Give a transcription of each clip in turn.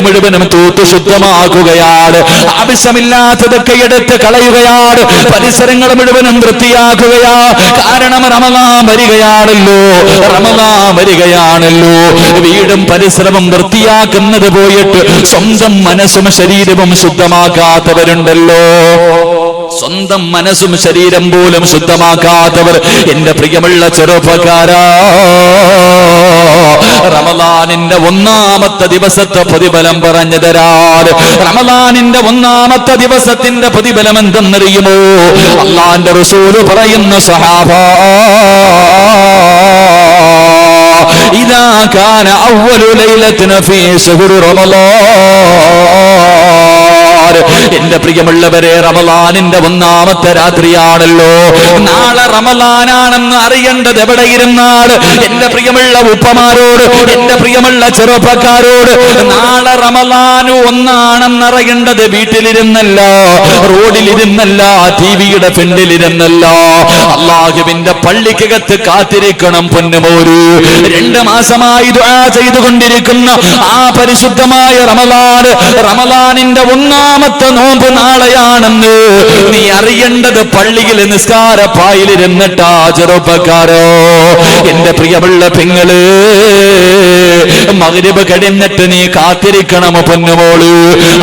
മുഴുവനും തൂത്തു ശുദ്ധമാക്കുകയാണ്. ആവശ്യമില്ലാത്തതൊക്കെ എടുത്ത് കളയുകയാണ്. പരിസരങ്ങൾ മുഴുവനും വൃത്തിയാക്കുകയാ. കാരണം റമളാൻ വരികയാണല്ലോ, റമളാൻ വരികയാണല്ലോ. വീടും പരിസരവും വൃത്തിയാക്കുന്നത് പോയിട്ട് സ്വന്തം മനസ്സും ശരീരവും ശുദ്ധമാക്കാത്തവരുണ്ടല്ലോ. സ്വന്തം മനസ്സും ശരീരം പോലും ശുദ്ധമാക്കാത്തവർ. എന്റെ പ്രിയമുള്ള ചെറുപ്പക്കാരാ, റമളാനിന്റെ ഒന്നാമത്തെ ദിവസത്തെ പ്രതിഫലം പറഞ്ഞു തരാൻ. റമളാനിന്റെ ഒന്നാമത്തെ ദിവസത്തിന്റെ പ്രതിഫലം എന്തെന്നറിയുമോ? അല്ലാഹുവിന്റെ റസൂൽ പറയുന്ന സഹാബാ, ഇദാ കാന അവ്വലു ലൈലത്തിൻ ഫീ ശഹ്രി റമളാൻ. എന്റെ പ്രിയമുള്ളവരെ, റമളാനിന്റെ ഒന്നാമത്തെ രാത്രിയാണല്ലോ. നാളെ റമളാനാണെന്ന് അറിയേണ്ടത് എവിടെ ഇരുന്നാൽ? എന്റെ പ്രിയമുള്ള ഉപ്പമാരോട്, എന്റെ പ്രിയമുള്ള ചെറുപ്പക്കാരോട്, നാളെ റമളാന് ഒന്നാണെന്നറിയേണ്ടത് വീട്ടിലിരുന്നല്ല, റോഡിലിരുന്നല്ല, ടിവിയുടെ ഫ്രണ്ടിലിരുന്നല്ല, അല്ലാഹുവിന്റെ പള്ളിക്കകത്ത് കാത്തിരിക്കണം. പൊന്നുമോര്, 2 മാസമായി ദുആ ചെയ്തുകൊണ്ടിരിക്കുന്ന ആ പരിശുദ്ധമായ റമളാനിന്റെ ഒന്നാമത്തെ നോമ്പ് നാളെയാണെന്ന് നീ അറിയേണ്ടത് പള്ളിയിൽ നിസ്കാരപ്പായിലിരുന്നിട്ടാ ചെറുപ്പക്കാരോ. എന്റെ പ്രിയമുള്ള പെങ്ങള്, മഗ്രിബ് കഴിഞ്ഞിട്ട് നീ കാത്തിരിക്കണം പൊന്നുമോള്.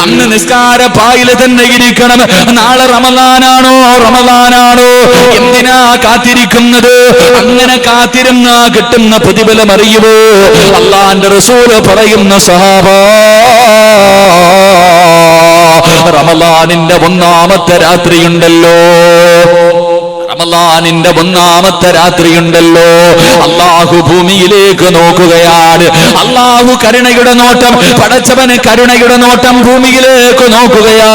അന്ന് നിസ്കാരപ്പായിൽ തന്നെ ഇരിക്കണം. നാളെ റമളാനാണോ, റമളാനാണോ? എന്തിനാ കാത്തിരിക്കുന്നത്? അങ്ങനെ കാത്തിരുന്ന കിട്ടുന്ന പ്രതിഫലം അറിയുമോ? അല്ലാഹുവിന്റെ റസൂൽ പറയുന്ന സഹാബാ, റമളാനിന്റെ ഒന്നാമത്തെ രാത്രിയുണ്ടല്ലോ, റമളാനിന്റെ ഒന്നാമത്തെ രാത്രിയുണ്ടല്ലോ, അല്ലാഹു ഭൂമിയിലേക്ക് നോക്കുകയാണ്. അല്ലാഹു കരുണയുടെ നോട്ടം, പടച്ചവന് കരുണയുടെ നോട്ടം ഭൂമിയിലേക്ക് നോക്കുകയാ.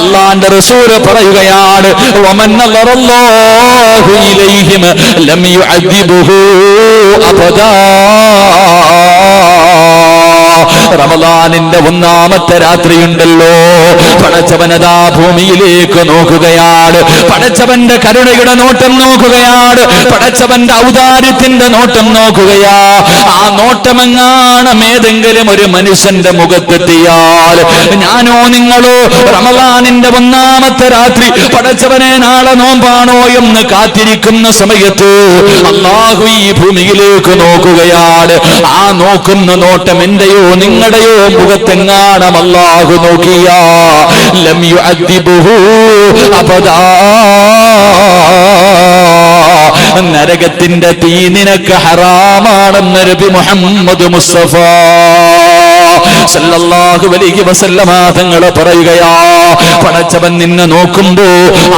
അല്ലാഹുവിന്റെ റസൂൽ പറയുകയാണ്, വമൻ നളറല്ലാഹു ഇലൈഹിം ലം യുഅദ്ദിബുഹു അബദാ. റമളാനിന്റെ ഒന്നാമത്തെ രാത്രിയുണ്ടല്ലോ, പടച്ചവനതാ ഭൂമിയിലേക്ക് നോക്കുകയാണ്. പടച്ചവന്റെ കരുണയുടെ നോട്ടം നോക്കുകയാണ്. പടച്ചവന്റെ ഔദാര്യത്തിന്റെ നോട്ടം നോക്കുകയാ. ആ നോട്ടമെങ്ങാണം ഏതെങ്കിലും ഒരു മനുഷ്യന്റെ മുഖത്തെത്തിയാൽ, ഞാനോ നിങ്ങളോ റമളാനിന്റെ ഒന്നാമത്തെ രാത്രി പടച്ചവനെ നാളെ നോമ്പാണോ എന്ന് കാത്തിരിക്കുന്ന സമയത്ത് അല്ലാഹു ഈ ഭൂമിയിലേക്ക് നോക്കുകയാണ്. ആ നോക്കുന്ന നോട്ടം എന്റെയോ നിങ്ങളുടെയോ മുഖത്തെങ്ങാണം അല്ലാഹു നോക്കിയാ, ലം യുഅദ്ദിബുഹു അബദാ. നരകത്തിന്റെ തീ നിനക്ക് ഹറാമാണെന്ന് നബി മുഹമ്മദ് മുസ്തഫ സല്ലല്ലാഹു അലൈഹി വസല്ലമ തങ്ങൾ പറയുകയാ. പടച്ചവൻ നിന്നെ നോക്കുമ്പോ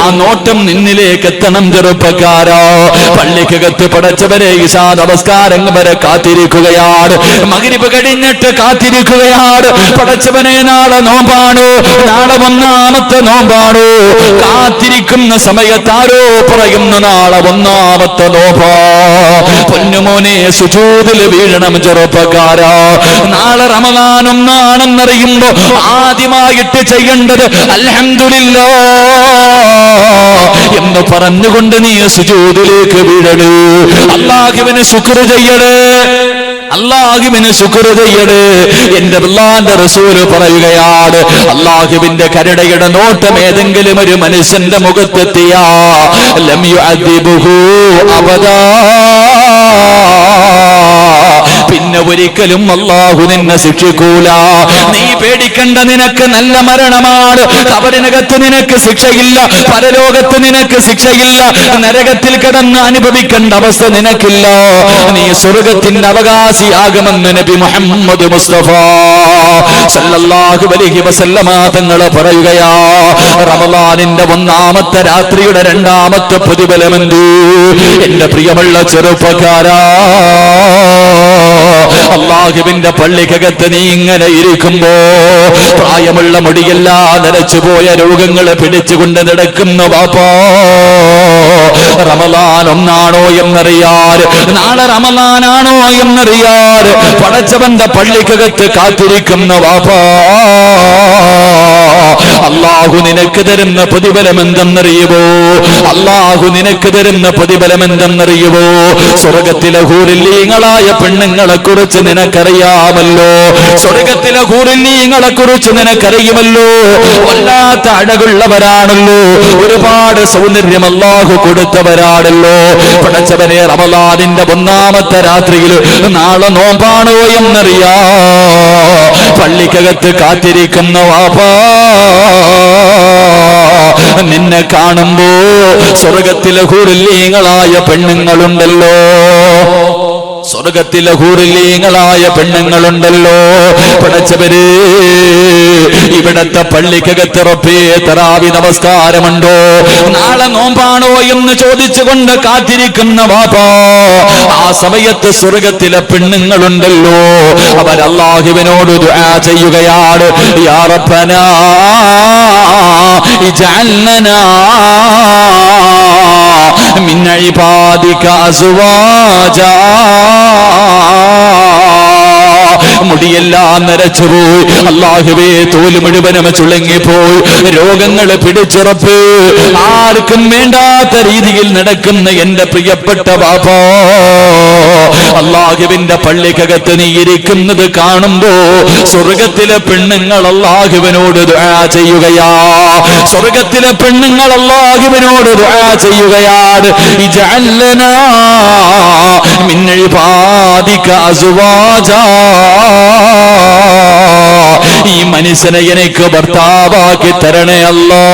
ആ നോട്ടം നിന്നിലേക്ക് എത്തണം ചെറുപ്പക്കാരാ. പള്ളിക്കകത്ത് പടച്ചവനെ ഇശാ നമസ്കാരം വരെ കാത്തിരിക്കുകയാണ്. മഗ്രിബ് കഴിഞ്ഞിട്ട് കാത്തിരിക്കുകയാണ്. പടച്ചവനെ നാളെ നോമ്പാണോ, നാളെ ഒന്നാമത്തെ നോമ്പാണോ? കാത്തിരിക്കുന്ന സമയത്താരോ പറയുന്നു നാളെ ഒന്നാമത്തെ നോമ്പാ. പൊന്നുമോനെ, സുജൂദിൽ വീഴണം ചെറുപ്പക്കാരാ. നാളെ റമളാൻ ഒന്നാണെന്നറിയുമ്പോ ആദ്യമായിട്ട് ചെയ്യേണ്ടത് അൽഹംദുലില്ലാഹ് എന്ന് പറഞ്ഞുകൊണ്ട് നീ സുജൂദിലേക്ക് വീഴണേ. അല്ലാഹുവിനെ ശുക്ർ ചെയ്യണേ, അല്ലാഹുവിനെ ശുക്ർ ചെയ്യണേ. എന്റെ അല്ലാഹുവിന്റെ റസൂൽ പറയുകയാണ്, അല്ലാഹുവിന്റെ കരുണയുടെ നോട്ടം ഏതെങ്കിലും ഒരു മനുഷ്യന്റെ മുഖത്തെത്തിയാ, ലം യുഅദ്ദിബുഹു അബദാ. പിന്നെ ഒരിക്കലും അല്ലാഹു നിന്നെ ശിക്ഷിക്കൂല. നീ പേടിക്കണ്ട, നിനക്ക് നല്ല മരണമാണ്. ഖബറിനകത്ത് നിനക്ക് ശിക്ഷയില്ല, പരലോകത്ത് നിനക്ക് ശിക്ഷയില്ല, നരകത്തിൽ കിടന്ന് അനുഭവിക്കേണ്ട അവസ്ഥ നിനക്കില്ല. നീ സ്വർഗത്തിന്റെ അവകാശിയാകുമെന്ന് നബി മുഹമ്മദ് മുസ്തഫ സല്ലല്ലാഹു അലൈഹി വസല്ലമ തങ്ങൾ പറയുകയാ. റമളാനിന്റെ ഒന്നാമത്തെ രാത്രിയുടെ രണ്ടാമത്തെ പ്രതിഫലമെന്ത്? എന്റെ പ്രിയമുള്ള ചെറുപ്പക്കാരാ, അല്ലാഹുവിന്റെ പള്ളിക്കകത്ത് നീ ഇങ്ങനെ ഇരിക്കുമ്പോ പ്രായമുള്ള മുടിയെല്ലാം നരച്ചുപോയ രോഗങ്ങളെ പിടിച്ചുകൊണ്ട് നടക്കുന്ന വാപ്പാ, റമളാൻ ഒന്നാണോ എന്നറിയാൻ, നാളെ റമളാനാണോ എന്നറിയാൻ പടച്ചവന്റെ പള്ളിക്കകത്ത് കാത്തിരിക്കുന്ന വാപ്പാ, അല്ലാഹു നിനക്ക് തരുന്ന പ്രതിഫലം എന്തെന്നറിയുമോ? അല്ലാഹു നിനക്ക് തരുന്ന പ്രതിഫലം എന്തെന്നറിയുമോ? സ്വർഗത്തിലെ ഹൂറില്ലീങ്ങളായ പെണ്ണുങ്ങളെ കുറിച്ച് നിനക്കറിയാമല്ലോ. സ്വർഗത്തിലെ ഹൂറില്ലീങ്ങളെ കുറിച്ച് നിനക്കറിയുമല്ലോ. വല്ലാത്ത അഴകുള്ളവരാണല്ലോ, ഒരുപാട് സൗന്ദര്യം അല്ലാഹു കൊടുത്തവരാണല്ലോ. പടച്ചവനെ, റമളാനിന്റെ 1-ാമത്തെ രാത്രിയിൽ നാളെ നോമ്പാണോ എന്നറിയാ പള്ളിക്കകത്ത് കാത്തിരിക്കുന്ന വാപ്പാ, നിന്നെ കാണുമ്പോ സ്വർഗത്തിലെ ഹൂറില്ലീങ്ങളായ പെണ്ണുങ്ങളുണ്ടല്ലോ, സ്വർഗത്തിലെ ഹൂറില്ലീങ്ങളായ പെണ്ണുങ്ങളുണ്ടല്ലോ. പടച്ചവര്, ഇവിടത്തെ പള്ളിക്കകത്ത് റബ്ബേ തറാവി നമസ്കാരമുണ്ടോ, നാളെ നോമ്പാണോ എന്ന് ചോദിച്ചുകൊണ്ട് കാത്തിരിക്കുന്ന വാപ്പാ, ആ സമയത്ത് സ്വർഗത്തിലെ പെണ്ണുങ്ങളുണ്ടല്ലോ, അവർ അല്ലാഹുവിനോട് ദുആ ചെയ്യുകയാണ്. യാ റബ്ബനാ ഇജ്അൽനാ മിൻ ഇബാദിക അസ്വാജാ. മുടിയെല്ലാം നരച്ചുപോയി, അല്ലാഹുവേ തോല് മുഴുവനും ചുളുങ്ങിപ്പോയി, രോഗങ്ങൾ പിടിച്ചുറപ്പ്, ആർക്കും വേണ്ടാത്ത രീതിയിൽ നടക്കുന്ന എന്റെ പ്രിയപ്പെട്ട ബാപ്പാ, അല്ലാഹുവിന്റെ പള്ളിക്കകത്ത് നീ ഇരിക്കുന്നത് കാണുമ്പോ സ്വർഗത്തിലെ പെണ്ണുങ്ങൾ അല്ലാഹുവിനോട് ദുആ ചെയ്യുകയാ, സ്വർഗത്തിലെ പെണ്ണുങ്ങൾ അല്ലാഹുവിനോട് ദുആ ചെയ്യുകയാണ്. ഇജ്അൽനാ മിൻ ഇബാദിക അസ്വാജാ. ഈ മനുഷ്യനെ എനിക്ക് ഭർത്താവാക്കി തരണേ അല്ലാ.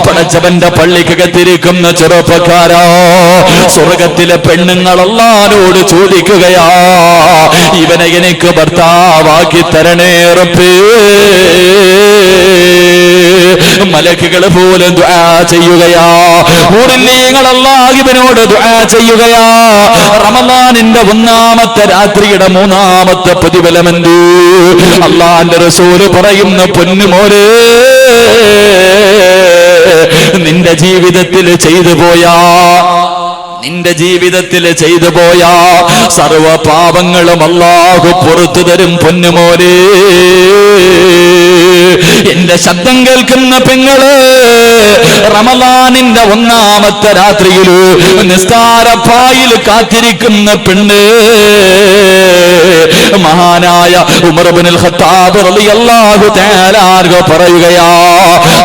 പടച്ചവന്റെ പള്ളിക്കകത്തിരിക്കുന്ന ചെറുപ്പക്കാരാ, സ്വർഗത്തിലെ പെണ്ണുങ്ങൾ അല്ലാഹുവോട് ചോദിക്കുകയാ, ഇവനെ എനിക്ക് ഭർത്താവാക്കി തരണേ റബ്ബേ. മലക്കുകൾ പോലും ദുആ ചെയ്യുകയാ, ഹൂറില്ലീങ്ങൾ അല്ലാഹുവിനോട് ദുആ ചെയ്യുകയാ. റമളാനിന്റെ 1-ാമത്തെ രാത്രിയുടെ 3-ാമത്തെ പ്രതിഫലമെന്ത്? അല്ലാഹുവിന്റെ റസൂല് പറയുന്ന പൊന്നുമോനെ, നിന്റെ ജീവിതത്തിൽ ചെയ്തു പോയാ സർവ പാപങ്ങളും അല്ലാഹു പുറത്തു തരും പൊന്നുമോനെ. എന്റെ ശബ്ദം കേൾക്കുന്ന പെങ്ങള്, റമളാനിന്റെ 1-ാമത്തെ രാത്രിയിൽ നിസ്കാരപ്പായിൽ കാത്തിരിക്കുന്ന പെണ്ണ്, മഹാനായ ഉമർ ഇബ്നുൽ ഖത്താബ് റളിയല്ലാഹു തആല അൻഹു പറയുകയാ,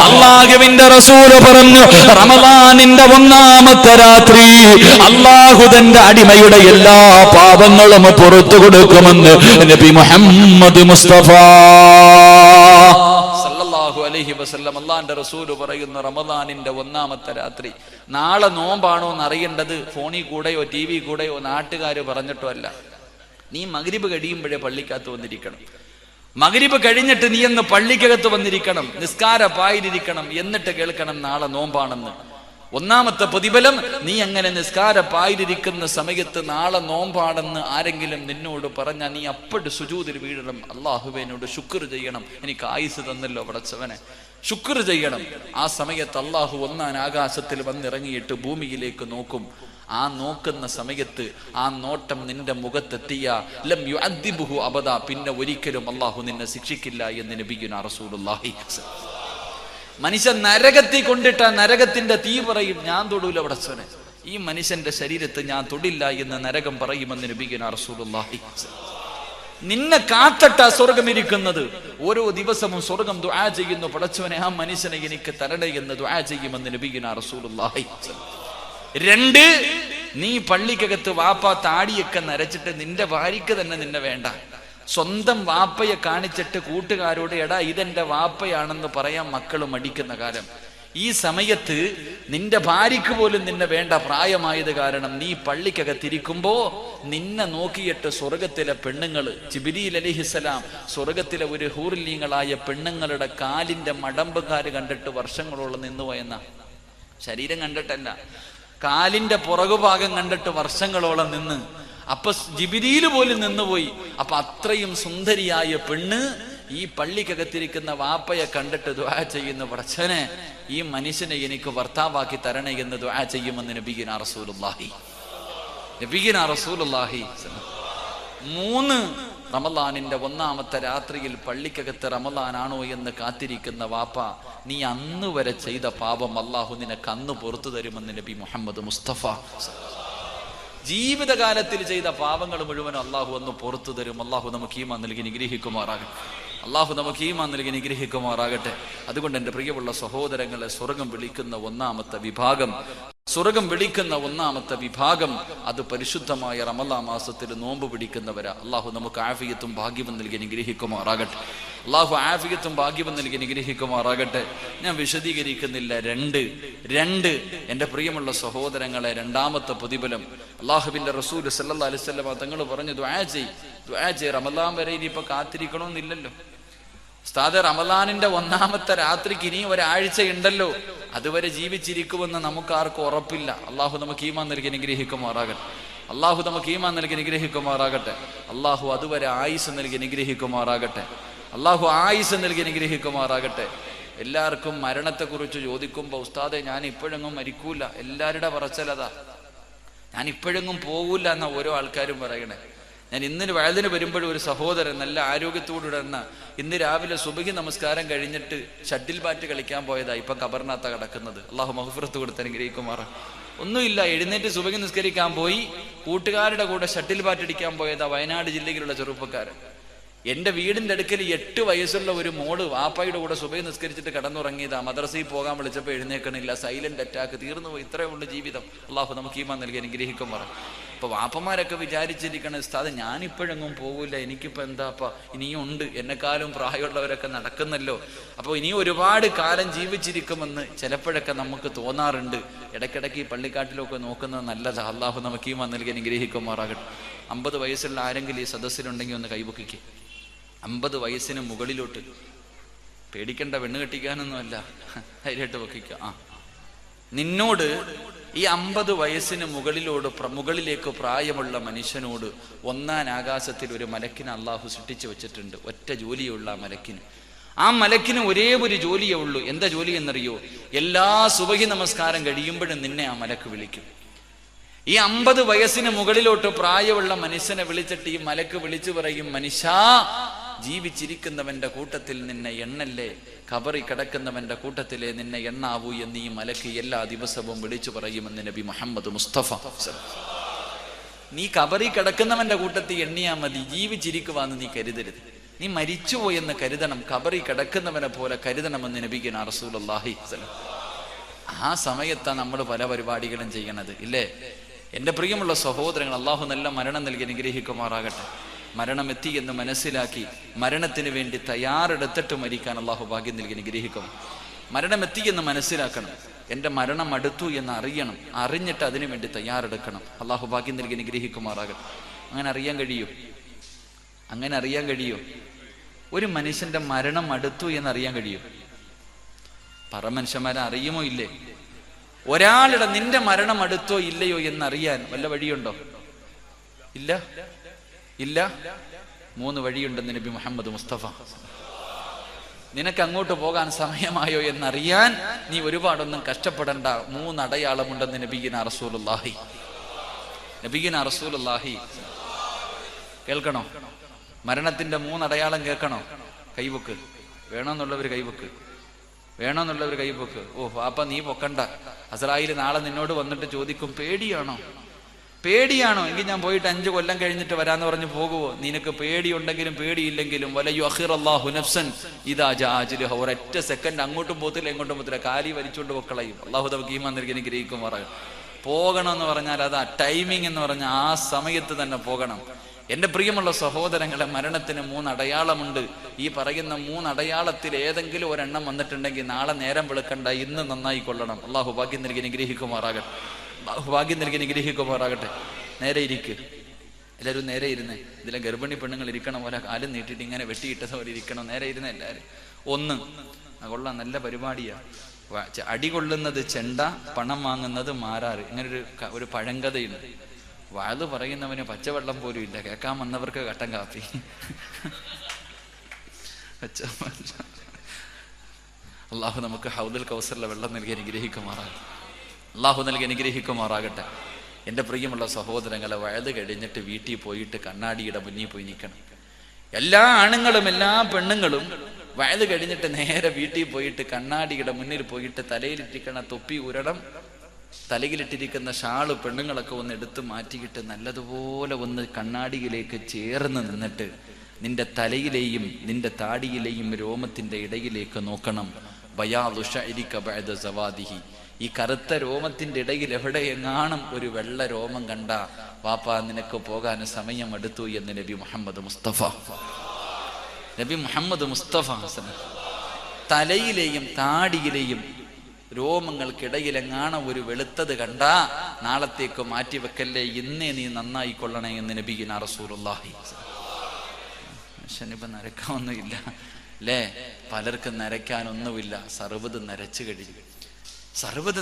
അല്ലാഹുവിന്റെ റസൂൽ പറഞ്ഞു, റമളാനിന്റെ 1-ാമത്തെ രാത്രി അല്ലാഹു തന്റെ അടിമയുടെ എല്ലാ പാപങ്ങളും പുറത്തു കൊടുക്കുമെന്ന് നബി മുഹമ്മദ് മുസ്തഫ സല്ലല്ലാഹു അലൈഹി വസല്ലം. അല്ലാഹുവിന്റെ റസൂൽ പറയുന്ന റമളാനിന്റെ 1-ാമത്തെ രാത്രി നാളെ നോമ്പാണോ എന്ന് അറിയേണ്ടത് ഫോണിൽ കൂടെയോ ടി വി കൂടെയോ നാട്ടുകാര് പറഞ്ഞിട്ടോ അല്ല. നീ മഗ്രിബ് കഴിയുമ്പോഴേ പള്ളിക്കകത്ത് വന്നിരിക്കണം. മഗ്രിബ് കഴിഞ്ഞിട്ട് നീ എന്ന് പള്ളിക്കകത്ത് വന്നിരിക്കണം, നിസ്കാര പായിരിക്കണം, എന്നിട്ട് കേൾക്കണം നാളെ നോമ്പാണെന്ന്. 1-ാമത്തെ പ്രതിഫലം, നീ അങ്ങനെ നിസ്കാര പായിരിക്കുന്ന സമയത്ത് നാളെ നോമ്പാണെന്ന് ആരെങ്കിലും നിന്നോട് പറഞ്ഞാൽ നീ അപ്പോഴും സുജൂദിൽ വീഴണം. അല്ലാഹുവിനോട് ശുക്ർ ചെയ്യണം, എനിക്ക് ആയുസ് തന്നല്ലോ പടച്ചവനെ, ശുക്ർ ചെയ്യണം. ആ സമയത്ത് അല്ലാഹു 1-ാം ആകാശത്തിൽ വന്നിറങ്ങിയിട്ട് ഭൂമിയിലേക്ക് നോക്കും. ആ നോക്കുന്ന സമയത്ത് ആ നോട്ടം നിന്റെ മുഖത്തെത്തിയ ലം യുഅദ്ദിബുഹു അബദ, പിന്നെ ഒരിക്കലും അല്ലാഹു നിന്നെ ശിക്ഷിക്കില്ല എന്ന് നബിയുനാ റസൂലുള്ളാഹി. മനുഷ്യൻ നരകത്തിൽ കൊണ്ടിട്ട നരകത്തിന്റെ തീ പറയും, ഞാൻ തൊടൂല പടച്ചവനെ, ഈ മനുഷ്യന്റെ ശരീരത്തെ ഞാൻ തൊടില്ല എന്ന് നരകം പറയുമെന്ന് നബിയുനാ റസൂലുള്ളാഹി. നിന്നെ കാത്തട്ട സ്വർഗം ഇരിക്കുന്നത്. ഓരോ ദിവസവും സ്വർഗം ദുആ ചെയ്യുന്നു, പടച്ചവനെ ആ മനുഷ്യനെ എനിക്ക് തരണേ എന്ന് ദുആ ചെയ്യുമെന്ന് നബിയുനാ റസൂലുള്ളാഹി. 2, നീ പള്ളിക്കകത്ത് വാപ്പ താടിയൊക്കെ നരച്ചിട്ട് നിന്റെ ഭാര്യക്ക് തന്നെ നിന്നെ വേണ്ട, സ്വന്തം വാപ്പയെ കാണിച്ചിട്ട് കൂട്ടുകാരോട് എടാ ഇതെന്റെ വാപ്പയാണെന്ന് പറയാൻ മക്കൾ മടിക്കുന്ന കാലം. ഈ സമയത്ത് നിന്റെ ഭാര്യക്ക് പോലും നിന്നെ വേണ്ട പ്രായമായത് കാരണം നീ പള്ളിക്കകത്തിരിക്കുമ്പോ നിന്നെ നോക്കിയിട്ട് സ്വർഗത്തിലെ പെണ്ണുങ്ങള്, ജിബ്രീൽ അലൈഹിസ്സലാം സ്വർഗത്തിലെ ഒരു ഹൂറില്ലീങ്ങളായ പെണ്ണുങ്ങളുടെ കാലിന്റെ മടമ്പുകാര് കണ്ടിട്ട് വർഷങ്ങളോളം നിന്നുപോയെന്ന, ശരീരം കണ്ടിട്ടല്ല, കാലിന്റെ പുറകുഭാഗം കണ്ടിട്ട് വർഷങ്ങളോളം നിന്ന്. അപ്പൊ ജിബ്രീൽ പോലും നിന്നുപോയി. അപ്പൊ അത്രയും സുന്ദരിയായ പെണ്ണ് ഈ പള്ളിക്കകത്തിരിക്കുന്ന വാപ്പയെ കണ്ടിട്ട് ദുആ ചെയ്യുന്നു, പടച്ചവനെ ഈ മനുഷ്യനെ എനിക്ക് ഭർത്താവാക്കി തരണേ എന്ന് ദുആ ചെയ്യുമെന്ന് നബിയുനാ റസൂലുള്ളാഹി. 3 റമളാനിന്റെ ഒന്നാമത്തെ രാത്രിയിൽ പള്ളിക്കകത്ത് റമളാനാണോ എന്ന് കാത്തിരിക്കുന്ന വാപ്പ, നീ അന്ന് വരെ ചെയ്ത പാപം അള്ളാഹു നിനക്ക് അന്ന് പുറത്തു തരുമെന്ന് നബി മുഹമ്മദ് മുസ്തഫ. ജീവിതകാലത്തിൽ ചെയ്ത പാവങ്ങൾ മുഴുവൻ അള്ളാഹു അന്ന് പുറത്തു തരും. അള്ളാഹു നമുക്ക് ഈമാൻ നൽകി നിഗ്രഹിക്കുമാറാകട്ടെ. അള്ളാഹു നമുക്ക് ഈമാൻ നൽകി നിഗ്രഹിക്കുമാറാകട്ടെ. അതുകൊണ്ട് എൻ്റെ പ്രിയമുള്ള സഹോദരങ്ങളെ, സ്വർഗം വിളിക്കുന്ന ഒന്നാമത്തെ വിഭാഗം അത് പരിശുദ്ധമായ റമളാൻ മാസത്തിൽ നോമ്പ് പിടിക്കുന്നവരാ. അള്ളാഹു നമുക്ക് ആഫിയത്തും ഭാഗ്യവും നൽകി നിഗ്രഹിക്കുമാറാകട്ടെ. അള്ളാഹു ആഫിയത്തും ഭാഗ്യവും നൽകി നിഗ്രഹിക്കുമാറാകട്ടെ. ഞാൻ വിശദീകരിക്കുന്നില്ല. രണ്ട് എൻ്റെ പ്രിയമുള്ള സഹോദരങ്ങളെ, രണ്ടാമത്തെ പ്രതിഫലം അള്ളാഹുവിന്റെ റസൂൽ സല്ലല്ലാഹു അലൈഹി വസല്ലം തങ്ങൾ പറഞ്ഞു, ദുആ ചെയ്യ്. റമളാൻ വരെ ഇനിയിപ്പോൾ കാത്തിരിക്കണമെന്നില്ലല്ലോ ഉസ്താദ്. റമളാനിന്റെ ഒന്നാമത്തെ രാത്രിക്ക് ഇനി ഒരാഴ്ച ഉണ്ടല്ലോ, അതുവരെ ജീവിച്ചിരിക്കുമെന്ന് നമുക്കാർക്കും ഉറപ്പില്ല. അള്ളാഹു നമുക്ക് ഈമാൻ നൽകി നിഗ്രഹിക്കുമാറാകട്ടെ. അള്ളാഹു അതുവരെ ആയുസ് നൽകി നിഗ്രഹിക്കുമാറാകട്ടെ. എല്ലാവർക്കും മരണത്തെക്കുറിച്ച് ചോദിക്കുമ്പോൾ, ഉസ്താദെ ഞാൻ ഇപ്പോഴെങ്ങും മരിക്കൂല, എല്ലാവരുടെ പറച്ചലതാ, ഞാൻ ഇപ്പോഴെങ്ങും പോകൂല എന്ന ഓരോ ആൾക്കാരും പറയണേ. ഞാൻ ഇന്നിന് വയലിന് വരുമ്പോഴും ഒരു സഹോദരൻ നല്ല ആരോഗ്യത്തോടുകൂടെ ഇന്ന് രാവിലെ സുബഹി നമസ്കാരം കഴിഞ്ഞിട്ട് ഷട്ടിൽ ബാറ്റ് കളിക്കാൻ പോയതാ, ഇപ്പൊ ഖബറിനകത്ത കിടക്കുന്നത്. അള്ളാഹു മഗ്ഫിറത്ത് കൊടുത്ത് അനുഗ്രഹിക്കുമാറാ. ഒന്നുമില്ല, എഴുന്നേറ്റ് സുബഹി നിസ്കരിക്കാൻ പോയി, കൂട്ടുകാരുടെ കൂടെ ഷട്ടിൽ ബാറ്റ് അടിക്കാൻ പോയതാ വയനാട് ജില്ലയിലുള്ള ചെറുപ്പക്കാരൻ. എൻ്റെ വീടിൻ്റെ അടുക്കൽ 8 വയസ്സുള്ള ഒരു മോള് വാപ്പായുടെ കൂടെ സുബഹി നിസ്കരിച്ചിട്ട് കിടന്നുറങ്ങിയതാ. മദ്രസയിൽ പോകാൻ വിളിച്ചപ്പോൾ എഴുന്നേക്കണില്ല, സൈലന്റ് അറ്റാക്ക്, തീർന്നു പോയി. ഇത്രയേ ഉള്ളൂ ജീവിതം. അള്ളാഹു നമുക്ക് ഈമാൻ നൽകി അനുഗ്രഹിക്കുമാറാ. അപ്പൊ വാപ്പമാരൊക്കെ വിചാരിച്ചിരിക്കണ, ഉസ്താദ് ഞാനിപ്പോഴെങ്ങും പോകില്ല, എനിക്കിപ്പോൾ എന്താപ്പാ, ഇനിയും ഉണ്ട്, എന്നെക്കാളും പ്രായമുള്ളവരൊക്കെ നടക്കുന്നല്ലോ, അപ്പോൾ ഇനിയും ഒരുപാട് കാലം ജീവിച്ചിരിക്കുമെന്ന് ചിലപ്പോഴൊക്കെ നമുക്ക് തോന്നാറുണ്ട്. ഇടയ്ക്കിടയ്ക്ക് ഈ പള്ളിക്കാട്ടിലൊക്കെ നോക്കുന്നത് നല്ലതാ. അള്ളാഹു നമുക്ക് ഈമാൻ നൽകി അനുഗ്രഹിക്കുമാറാകട്ടെ. 50 വയസ്സുള്ള ആരെങ്കിലും ഈ സദസ്സിലുണ്ടെങ്കിൽ ഒന്ന് കൈപൊക്കിക്ക്. 50 വയസ്സിന് മുകളിലോട്ട്, പേടിക്കണ്ട, പെണ്ണ് കെട്ടിക്കാനൊന്നുമല്ല, ധൈര്യമായിട്ട് പൊക്കിക്ക. നിന്നോട് ഈ 50 വയസ്സിന് മുകളിലേക്ക് പ്രായമുള്ള മനുഷ്യനോട് ഒന്നാം ആകാശത്തിൽ ഒരു മലക്കിനെ അള്ളാഹു സൃഷ്ടിച്ചു വെച്ചിട്ടുണ്ട്. ഒറ്റ ജോലിയുള്ള മലക്കിന്. ആ മലക്കിന് ഒരേ ഒരു ജോലിയേ ഉള്ളൂ. എന്താ ജോലി എന്നറിയോ? എല്ലാ സുബഹി നമസ്കാരം കഴിയുമ്പോഴും നിന്നെ ആ മലക്ക് വിളിക്കും. ഈ 50 വയസ്സിന് മുകളിലോട്ട് പ്രായമുള്ള മനുഷ്യനെ വിളിച്ചിട്ട് ഈ മലക്ക് വിളിച്ചു പറയും, മനുഷ്യാ, ജീവിച്ചിരിക്കുന്നവന്റെ കൂട്ടത്തിൽ നിന്നെ എണ്ണല്ലേ, ഖബറിൽ കിടക്കുന്നവന്റെ കൂട്ടത്തിലെ നിന്നെ എണ്ണാവൂ എന്ന് ഈ മലക്ക് എല്ലാ ദിവസവും വിളിച്ചു പറയുമെന്ന് നബി മുഹമ്മദ് മുസ്തഫ. നീ ഖബറിൽ കിടക്കുന്നവന്റെ കൂട്ടത്തിൽ എണ്ണിയാ മതി, ജീവിച്ചിരിക്കുവാന്ന് നീ കരുതരുത്. നീ മരിച്ചുപോയെന്ന് കരുതണം, ഖബറിൽ കിടക്കുന്നവനെ പോലെ കരുതണമെന്ന് നബിഗുന റസൂലുള്ളാഹി. ആ സമയത്താണ് നമ്മൾ പല പരിപാടികളും ചെയ്യണത്, ഇല്ലേ? എൻ്റെ പ്രിയമുള്ള സഹോദരങ്ങൾ, അള്ളാഹു നല്ല മരണം നൽകി അനുഗ്രഹിക്കുമാറാകട്ടെ. മരണം എത്തി എന്ന് മനസ്സിലാക്കി മരണത്തിന് വേണ്ടി തയ്യാറെടുത്തിട്ട് മരിക്കാൻ അള്ളാഹു ഭാഗ്യം നൽകി അനുഗ്രഹിക്കും. മരണം എത്തി എന്ന് മനസ്സിലാക്കണം, എൻ്റെ മരണം അടുത്തു എന്ന് അറിയണം, അറിഞ്ഞിട്ട് അതിനു വേണ്ടി തയ്യാറെടുക്കണം. അള്ളാഹു ഭാഗ്യം നൽകി അനുഗ്രഹിക്കുമാറാകട്ടെ. അങ്ങനെ അറിയാൻ കഴിയോ? ഒരു മനുഷ്യന്റെ മരണം അടുത്തു എന്നറിയാൻ കഴിയും? പറമനുഷ്യന്മാരെ അറിയുമോ ഇല്ലേ? ഒരാളുടെ നിന്റെ മരണം അടുത്തോ ഇല്ലയോ എന്നറിയാൻ വല്ല വഴിയുണ്ടോ? ഇല്ല. 3 വഴിയുണ്ടെന്ന് നബി മുഹമ്മദ് മുസ്തഫ. നിനക്ക് അങ്ങോട്ട് പോകാൻ സമയമായോ എന്നറിയാൻ നീ ഒരുപാടൊന്നും കഷ്ടപ്പെടണ്ട. 3 അടയാളമുണ്ടെന്ന് നബിഗുന റസൂലുള്ളാഹി. കേൾക്കണോ? മരണത്തിന്റെ 3 അടയാളം കേൾക്കണോ? കൈവക്ക്. വേണമെന്നുള്ളവർ കൈവക്ക്. ഓ പാപ്പ, നീ പൊക്കണ്ട. അസ്രായീൽ നാളെ നിന്നോട് വന്നിട്ട് ചോദിക്കും, പേടിയാണോ? എങ്കിൽ ഞാൻ പോയിട്ട് 5 കൊല്ലം കഴിഞ്ഞിട്ട് വരാന്ന് പറഞ്ഞ് പോകുവോ? നിനക്ക് പേടിയുണ്ടെങ്കിലും പേടിയില്ലെങ്കിലും വലയുഅഖിറല്ലാഹു നഫ്സൻ ഇദാ ജാഅ അജ്ലുഹാ. ഒരൊറ്റ സെക്കൻഡ് അങ്ങോട്ടും പോത്തില്ല ഇങ്ങോട്ടും പോത്തില്ല, കാലി വലിച്ചുകൊണ്ട് പൊക്കളയും. അള്ളാഹു നമുക്ക് ഈമാൻ നൽകി അനുഗ്രഹിക്കുമാറാകട്ടെ. പോകണമെന്ന് പറഞ്ഞാൽ അതാ ടൈമിംഗ് എന്ന് പറഞ്ഞാൽ ആ സമയത്ത് തന്നെ പോകണം. എൻ്റെ പ്രിയമുള്ള സഹോദരങ്ങളെ, മരണത്തിന് 3 അടയാളമുണ്ട്. ഈ പറയുന്ന 3 അടയാളത്തിൽ ഏതെങ്കിലും ഒരെണ്ണം വന്നിട്ടുണ്ടെങ്കിൽ നാളെ നേരം വെളുക്കണ്ട, ഇന്ന് നന്നായി കൊള്ളണം. അള്ളാഹു ഭാഗ്യം നൽകി അനുഗ്രഹിക്കുമാറാകട്ടെ. നേരെ ഇരിക്ക്, എല്ലാവരും നേരെ ഇരുന്നേ. ഇതിലെ ഗർഭിണി പെണ്ണുങ്ങൾ ഇരിക്കണം പോലെ കാലും നീട്ടിയിട്ട് ഇങ്ങനെ വെട്ടിയിട്ടത് പോലെ ഇരിക്കണം. നേരെ ഇരുന്നേ എല്ലാവരും. 1 കൊള്ളാം, നല്ല പരിപാടിയാ. അടി കൊള്ളുന്നത് ചെണ്ട, പണം വാങ്ങുന്നത് മാരാറ്. ഇങ്ങനെ ഒരു പഴങ്കഥയുണ്ട്. വാത് പറയുന്നവന് പച്ചവെള്ളം പോലും ഇല്ല, കേൾക്കാൻ വന്നവർക്ക് കട്ടൻ കാപ്പി. അള്ളാഹു നമുക്ക് ഹൗദുൽ കൗസറിലെ വെള്ളം നൽകി അനുഗ്രഹിക്കുമാറാകട്ടെ. എൻ്റെ പ്രിയമുള്ള സഹോദരങ്ങളെ, വയത് കഴിഞ്ഞിട്ട് വീട്ടിൽ പോയിട്ട് കണ്ണാടിയുടെ മുന്നിൽ പോയി നിൽക്കണം. എല്ലാ ആണുങ്ങളും എല്ലാ പെണ്ണുങ്ങളും വയത് കഴിഞ്ഞിട്ട് നേരെ വീട്ടിൽ പോയിട്ട് കണ്ണാടിയുടെ മുന്നിൽ പോയിട്ട് തലയിലിട്ടിരിക്കണ തൊപ്പി ഉരടം, തലയിലിട്ടിരിക്കുന്ന ഷാള് പെണ്ണുങ്ങളൊക്കെ ഒന്ന് എടുത്ത് മാറ്റിയിട്ട് നല്ലതുപോലെ ഒന്ന് കണ്ണാടിയിലേക്ക് ചേർന്ന് നിന്നിട്ട് നിന്റെ തലയിലെയും നിന്റെ താടിയിലെയും രോമത്തിന്റെ ഇടയിലേക്ക് നോക്കണം. ബയാദു ശഅരിക ബഅദ സവാദിഹി, ഈ കറുത്ത രോമത്തിന്റെ ഇടയിൽ എവിടെ എങ്ങാനും ഒരു വെള്ള രോമം കണ്ട വാപ്പാ നിനക്ക് പോകാൻ സമയം എടുത്തു എന്ന് നബി മുഹമ്മദ് മുസ്തഫ. നബി മുഹമ്മദ് മുസ്തഫ തലയിലെയും താടിയിലെയും രോമങ്ങൾക്കിടയിലെങ്ങാണം ഒരു വെളുത്തത് കണ്ടാ നാളത്തേക്ക് മാറ്റിവെക്കല്ലേ, ഇന്നേ നീ നന്നായി കൊള്ളണേ എന്ന് നബിയിന റസൂലുള്ളാഹി. മനുഷ്യനിപ്പോ നരക്കാനൊന്നുമില്ല അല്ലേ? പലർക്കും നരയ്ക്കാനൊന്നുമില്ല. സർവ്വത്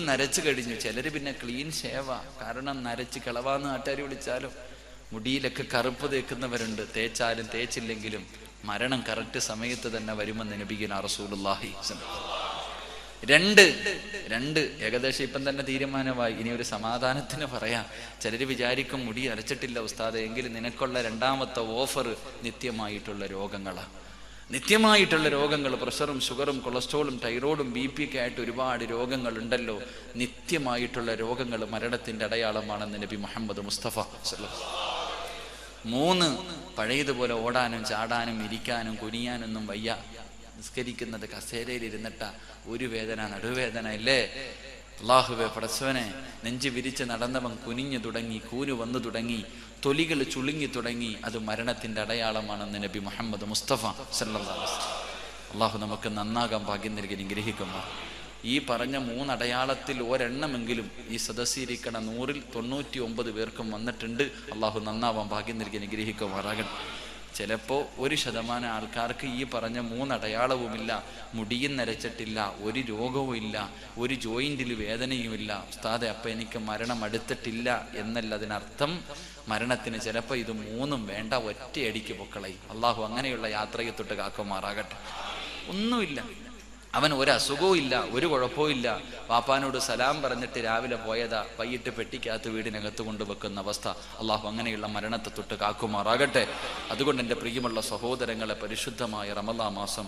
നരച്ചു കഴിഞ്ഞു. ചിലര് പിന്നെ ക്ലീൻ ഷേവ, കാരണം നരച്ച് കിളവാന്ന് നാട്ടുകാർ വിളിച്ചാലും മുടിയിലൊക്കെ കറുപ്പ് തേക്കുന്നവരുണ്ട്. തേച്ചാലും തേച്ചില്ലെങ്കിലും മരണം കറക്റ്റ് സമയത്ത് തന്നെ വരുമെന്ന് നബിയിന റസൂലുള്ളാഹി. രണ്ട് ഏകദേശം ഇപ്പം തന്നെ തീരുമാനമായി. ഇനി ഒരു സമാധാനത്തിന് പറയാം. ചിലർ വിചാരിക്കും മുടി അരച്ചിട്ടില്ല ഉസ്താദ്, എങ്കിലും നിനക്കുള്ള രണ്ടാമത്തെ ഓഫർ നിത്യമായിട്ടുള്ള രോഗങ്ങളാണ്. നിത്യമായിട്ടുള്ള രോഗങ്ങൾ, പ്രഷറും ഷുഗറും കൊളസ്ട്രോളും തൈറോയിഡും BP ഒക്കെ ആയിട്ട് ഒരുപാട് രോഗങ്ങൾ ഉണ്ടല്ലോ. നിത്യമായിട്ടുള്ള രോഗങ്ങൾ മരണത്തിന്റെ അടയാളമാണെന്ന് നബി മുഹമ്മദ് മുസ്തഫ. 3 പഴയതുപോലെ ഓടാനും ചാടാനും ഇരിക്കാനും കുനിയാനൊന്നും വയ്യ. നിസ്കരിക്കുന്നത് കസേരയിൽ ഇരുന്നിട്ട ഒരു വേദന, നടുവേദന ഇല്ലേ? അല്ലാഹുവേ പടച്ചവനെ, നെഞ്ച് വിരിച്ച് നടന്നവൻ കുനിഞ്ഞു തുടങ്ങി, കൂന് വന്നു തുടങ്ങി, തൊലികൾ ചുളുങ്ങി തുടങ്ങി. അത് മരണത്തിന്റെ അടയാളമാണെന്ന് നബി മുഹമ്മദ് മുസ്തഫ സല്ലല്ലാഹു അലൈഹി വസല്ലം. അല്ലാഹു നമുക്ക് നന്നാകാൻ ഭാഗ്യം നൽകി അനുഗ്രഹിക്കുന്നു. ഈ പറഞ്ഞ 3 അടയാളത്തിൽ ഒരെണ്ണമെങ്കിലും ഈ സദസ്സിരിക്കണ 100-ൽ 99 പേർക്കും വന്നിട്ടുണ്ട്. അല്ലാഹു നന്നാവാൻ ഭാഗ്യം നൽകി അനുഗ്രഹിക്കുമാറാകട്ടെ. ചിലപ്പോൾ 1% ആൾക്കാർക്ക് ഈ പറഞ്ഞ 3 അടയാളവുമില്ല, മുടിയും നരച്ചിട്ടില്ല, ഒരു രോഗവും ഇല്ല, ഒരു ജോയിന്റിൽ വേദനയുമില്ല. ഉസ്താദെ അപ്പം എനിക്ക് മരണം അടുത്തിട്ടില്ല എന്നല്ല അതിനർത്ഥം. മരണത്തിന് ചിലപ്പോൾ ഇത് 3ഉം വേണ്ട, ഒറ്റയടിക്ക് പൊക്കളയും. അള്ളാഹു അങ്ങനെയുള്ള യാത്രയെ തൊട്ട് കാക്കുമാറാകട്ടെ. ഒന്നുമില്ല, അവൻ ഒരു അസുഖവും ഇല്ല, ഒരു കുഴപ്പവും ഇല്ല. വാപ്പാനോട് സലാം പറഞ്ഞിട്ട് രാവിലെ പോയതാ, വൈകിട്ട് പെട്ടിക്കകത്ത് വീടിനകത്ത് കൊണ്ടുവെക്കുന്ന അവസ്ഥ. അള്ളാഹു അങ്ങനെയുള്ള മരണത്തെ തൊട്ട് കാക്കുമാറാകട്ടെ. അതുകൊണ്ട് എൻ്റെ പ്രിയമുള്ള സഹോദരങ്ങളെ, പരിശുദ്ധമായ റമളാൻ മാസം,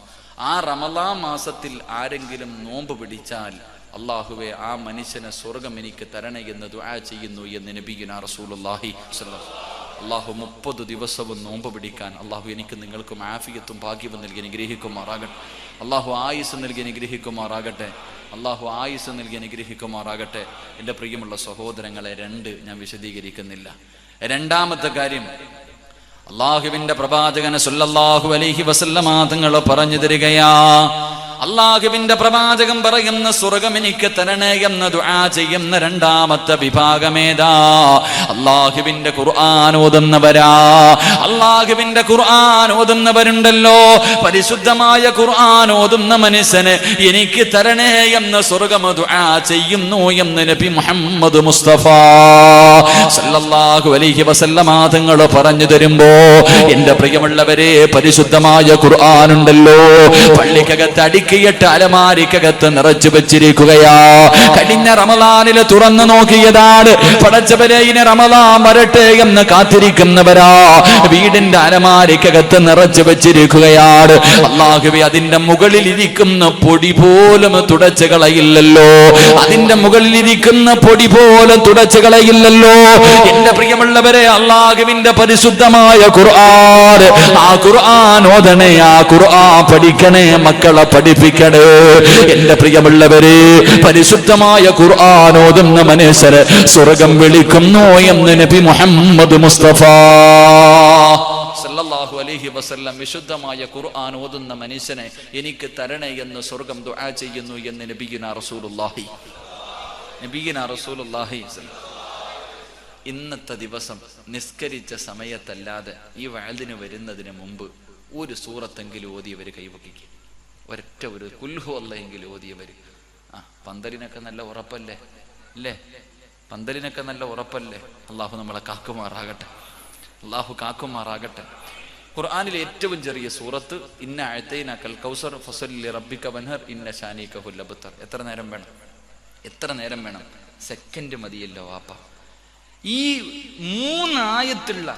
ആ റമളാൻ മാസത്തിൽ ആരെങ്കിലും നോമ്പ് പിടിച്ചാൽ അള്ളാഹുവെ ആ മനുഷ്യനെ സ്വർഗം എനിക്ക് തരണേ എന്ന് ദുആ ചെയ്യുന്നു എന്ന് നബിയുനാ റസൂലുള്ളാഹി സ്വല്ലല്ലാഹു അലൈഹി വസല്ലം. അള്ളാഹു 30 ദിവസവും നോമ്പ് പിടിക്കാൻ അള്ളാഹു എനിക്ക് നിങ്ങൾക്കും ആഫിയത്തും ഭാഗ്യവും നൽകി അനുഗ്രഹിക്കുമാറാകട്ടെ. അള്ളാഹു ആയുസ് നൽകി അനുഗ്രഹിക്കുമാറാകട്ടെ. അള്ളാഹു ആയുസ് നൽകി അനുഗ്രഹിക്കുമാറാകട്ടെ. എൻ്റെ പ്രിയമുള്ള സഹോദരങ്ങളെ, 2 ഞാൻ വിശദീകരിക്കുന്നില്ല. രണ്ടാമത്തെ കാര്യം, അള്ളാഹുവിന്റെ പ്രവാചകൻ സല്ലല്ലാഹു അലൈഹി വസല്ലമ തങ്ങൾ പറഞ്ഞു തരികയാ. അള്ളാഹുവിന്റെ പ്രവാചകൻ പറയുന്ന സ്വർഗം എനിക്ക് തരണേ എന്ന് ദുആ ചെയ്യുന്ന രണ്ടാമത്തെ വിഭാഗമേതാ? അള്ളാഹുവിന്റെ ഖുർആൻ ഓതുന്നവരാ. അള്ളാഹുവിന്റെ ഖുർആൻ ഓതുന്നവരുണ്ടല്ലോ, പരിശുദ്ധമായ ഖുർആൻ ഓതുന്ന മനുഷ്യന് എനിക്ക് തരണേ എന്ന് സ്വർഗം ദുആ ചെയ്യുന്നു എന്ന് നബി മുഹമ്മദ് മുസ്തഫ സല്ലല്ലാഹു അലൈഹി വസല്ലമ തങ്ങൾ പറഞ്ഞു തരുമ്പോ, എന്റെ പ്രിയമുള്ളവരെ, പരിശുദ്ധമായ ഖുർആൻ ഉണ്ടല്ലോ, പള്ളിക്കകത്ത് അടുക്കിയിട്ട് അലമാരിക്കകത്ത് നിറച്ചു വെച്ചിരിക്കുകയാ. കഴിഞ്ഞ റമളാനില് തുറന്നു നോക്കിയതാണ്. പടച്ചവരെ, ഇനി റമളാൻ വരട്ടെ എന്ന് കാത്തിരിക്കുന്നവരാ. വീടിന്റെ അലമാരിക്കകത്ത് നിറച്ചു വെച്ചിരിക്കുകയാണ്. അല്ലാഹുവേ, അതിന്റെ മുകളിൽ ഇരിക്കുന്ന പൊടി പോലും തുടച്ചു കളയില്ലല്ലോ. അതിന്റെ മുകളിൽ ഇരിക്കുന്ന പൊടി പോലും തുടച്ചു കളയില്ലല്ലോ. എന്റെ പ്രിയമുള്ളവരെ, അല്ലാഹുവിന്റെ പരിശുദ്ധമായ ഖുർആൻ, ആ ഖുർആൻ ഓതണേ, ആ ഖുർആൻ പഠിക്കണേ, മക്കളെ പഠിപ്പിക്കണേ. എന്റെ പ്രിയമുള്ളവരെ, പരിശുദ്ധമായ ഖുർആൻ ഓതുന്ന മനുഷ്യരെ സ്വർഗം വിളിക്കുന്നു എന്ന് നബി മുഹമ്മദ് മുസ്തഫ സല്ലല്ലാഹു അലൈഹി വസല്ലം വിശുദ്ധമായ ഖുർആൻ ഓതുന്ന മനുഷ്യനെ എനിക്ക് തരണേ എന്ന് സ്വർഗം ദുആ ചെയ്യുന്നു എന്ന് നബിയുനാ റസൂലുള്ളാഹി. ഇന്നത്തെ ദിവസം നിസ്കരിച്ച സമയത്തല്ലാതെ ഈ വഅദിന് വരുന്നതിന് മുമ്പ് ഒരു സൂറത്തെങ്കിലും ഓതിയവർ കൈവക്കിക്കും. ഒരൊറ്റ ഒരു കുൽഹു അല്ലാഹെങ്കിലും ഓതിയവർ. പന്തലിനൊക്കെ നല്ല ഉറപ്പല്ലേ അല്ലേ? പന്തലിനൊക്കെ നല്ല ഉറപ്പല്ലേ? അള്ളാഹു നമ്മളെ കാക്കുമാറാകട്ടെ. അള്ളാഹു കാക്കുമാറാകട്ടെ. ഖുർആനിലെ ഏറ്റവും ചെറിയ സൂറത്ത് ഇന്ന അഅതൈനാകൽ കൗസർ ഫസല്ലി റബ്ബിക വൻഹർ ഇന്ന ശാനികഹുൽ അബ്തർ. എത്ര നേരം വേണം? എത്ര നേരം വേണം? സെക്കൻഡ് മതിയല്ലോ വാപ്പ. ഈ 3 ആയത്തുള്ള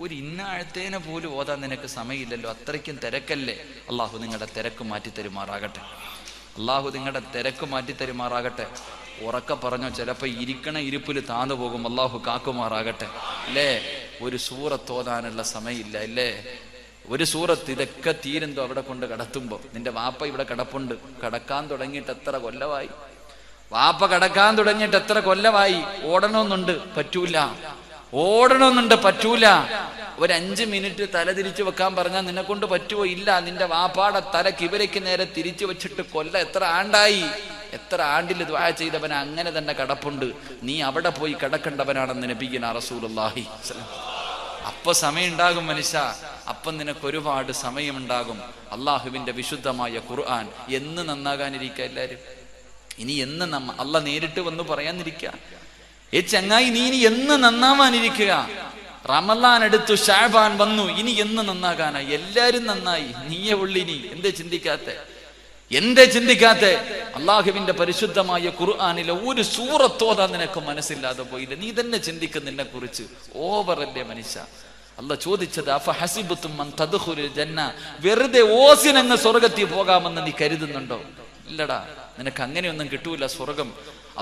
ഒരു ഇന്നാഴത്തേനെ പോലും ഓതാൻ നിനക്ക് സമയമില്ലല്ലോ, അത്രയ്ക്കും തിരക്കല്ലേ. അള്ളാഹു നിങ്ങളുടെ തിരക്ക് മാറ്റി തരുമാറാകട്ടെ. അള്ളാഹു നിങ്ങളുടെ തിരക്ക് മാറ്റി തരുമാറാകട്ടെ. ഉറക്കെ പറഞ്ഞോ, ചിലപ്പോൾ ഇരിക്കണ ഇരിപ്പിൽ താന്നു പോകും. അള്ളാഹു കാക്കുമാറാകട്ടെ. അല്ലേ, ഒരു സൂറത്ത് ഓതാനുള്ള സമയമില്ല അല്ലേ? ഒരു സൂറത്ത് ഇതൊക്കെ തീരുന്തോ അവിടെ കൊണ്ട് കടത്തുമ്പോൾ. നിന്റെ വാപ്പ ഇവിടെ കിടപ്പുണ്ട്, കടക്കാൻ തുടങ്ങിയിട്ട് എത്ര കൊല്ലമായി? വാപ്പ കടക്കാൻ തുടങ്ങിയിട്ട് എത്ര കൊല്ലമായി? ഓടണമെന്നുണ്ട്, പറ്റൂല. ഓടണമെന്നുണ്ട്, പറ്റൂല. ഒരു 5 മിനിറ്റ് തല തിരിച്ചു വെക്കാൻ പറഞ്ഞാൽ നിന്നെ കൊണ്ട് പറ്റുമോ? ഇല്ല. നിന്റെ വാപ്പാടെ തല കിബിലയ്ക്ക് നേരെ തിരിച്ചു വെച്ചിട്ട് എത്ര ആണ്ടായി? എത്ര ആണ്ടിൽ ദുആ ചെയ്തവൻ അങ്ങനെ തന്നെ കിടപ്പുണ്ട്. നീ അവിടെ പോയി കിടക്കേണ്ടവനാണെന്ന് നബിയുനാ റസൂലുള്ളാഹി. അപ്പൊ സമയം ഉണ്ടാകും മനുഷ്യ, അപ്പം നിനക്ക് ഒരുപാട് സമയമുണ്ടാകും. അള്ളാഹുവിന്റെ വിശുദ്ധമായ ഖുർആൻ എന്ന് നന്നാകാനിരിക്കുക എല്ലാരും. ഇനി എന്ന് അല്ല നേരിട്ട് വന്ന് പറയാനിരിക്കുക, ഏ ചങ്ങായി നീ ഇനി എന്ന് നന്നാവാനിരിക്കുക. റമളാൻ എടുത്തു, ശഅബാൻ വന്നു, ഇനി എന്ന് നന്നാകാനാ? എല്ലാരും നന്നായി, നീയെ ഉള്ളിനി. എന്തേ ചിന്തിക്കാത്തെ? അള്ളാഹുവിന്റെ പരിശുദ്ധമായ ഖുർആനിലെ ഒരു സൂറത്തോതാൻ നിനക്ക് മനസ്സില്ലാതെ പോയില്ല. നീ തന്നെ ചിന്തിക്കും നിന്നെ കുറിച്ച്. ഓവറല്ലേ മനുഷ്യ? അല്ലാഹ് ചോദിച്ചത് അഫഹസിബതും അൻ തദ്ഖുലുൽ ജന്ന, വെറുതെ ഓസിനങ്ങ് സ്വർഗ്ഗത്തിൽ പോകാമെന്ന് നീ കരുതുന്നുണ്ടോ? ഇല്ലടാ, നിനക്ക് അങ്ങനെയൊന്നും കിട്ടൂല സ്വർഗം.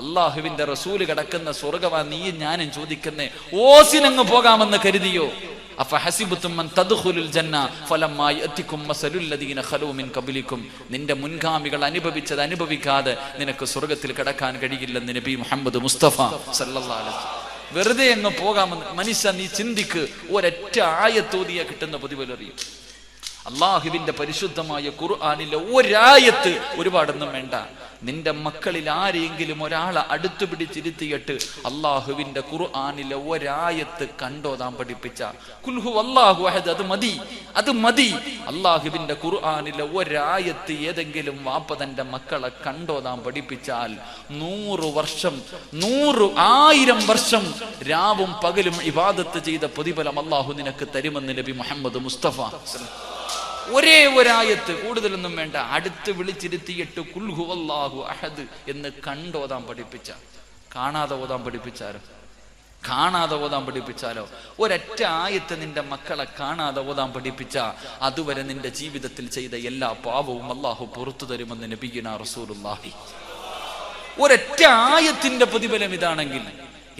അള്ളാഹുവിന്റെ റസൂല് കിടക്കുന്ന സ്വർഗമാ നീയും ഞാനും ചോദിക്കുന്നേ. ഓസിനങ്ങ് പോകാമെന്ന് കരുതിയോ? അഫഹസിബതും അൻ തദ്ഖുലുൽ ജന്ന ഫലമ്മാ യഅതികും മസലുൽ ലദീന ഖലൂ മിൻ ഖബ്ലികും, നിന്റെ മുൻഗാമികൾ അനുഭവിച്ചത് അനുഭവിക്കാതെ നിനക്ക് സ്വർഗത്തിൽ കടക്കാൻ കഴിയില്ലെന്ന് നബി മുഹമ്മദ് മുസ്തഫ സല്ലല്ലാഹു അലൈഹി വസല്ലം. വെറുതെ അങ്ങ് പോകാമെന്ന് മനുഷ്യ നീ ചിന്തിക്ക്. ഒരൊറ്റ ആയത്തോതിയാ കിട്ടുന്ന പ്രതിഫലറിയും. അള്ളാഹുവിന്റെ പരിശുദ്ധമായ ഖുർആനിലെ ഒരായത്ത്, ഒരുപാടൊന്നും വേണ്ട, നിന്റെ മക്കളിൽ ആരെങ്കിലും ഒരാളെ അടുത്തു പിടിച്ചിരുത്തിയിട്ട് അള്ളാഹുവിന്റെ ഖുർആനിലെ ഒരായത്ത് കണ്ടോതാൻ പഠിപ്പിച്ച ഖുൽ ഹുവല്ലാഹു അഹദ്, അത് മതി. അള്ളാഹുവിന്റെ ഖുർആനിലെ ഒരായത്ത് ഏതെങ്കിലും വാപ്പ തന്റെ മക്കളെ കണ്ടോതാൻ പഠിപ്പിച്ചാൽ 100 വർഷം 1000 വർഷം രാവും പകലും ഇബാദത്ത് ചെയ്ത പ്രതിഫലം അള്ളാഹു നിനക്ക് തരുമെന്ന് നബി മുഹമ്മദ് മുസ്തഫ. ഒരേ ഒരായത്ത്, കൂടുതലൊന്നും വേണ്ട, അടുത്ത് വിളിച്ചിരുത്തിയിട്ട് ഖുൽ ഹുവല്ലാഹു അഹദ് എന്ന് കണ്ടോതാൻ പഠിപ്പിച്ച. കാണാതെ ഓതാൻ പഠിപ്പിച്ചാലോ? ഒരൊറ്റ ആയത്ത് നിന്റെ മക്കളെ കാണാതെ ഓതാൻ പഠിപ്പിച്ച അതുവരെ നിന്റെ ജീവിതത്തിൽ ചെയ്ത എല്ലാ പാപവും അള്ളാഹു പുറത്തു തരുമെന്ന് നബിയുനാ റസൂലുള്ളാഹി. ഒരൊറ്റ ആയത്തിന്റെ പ്രതിഫലം ഇതാണെങ്കിൽ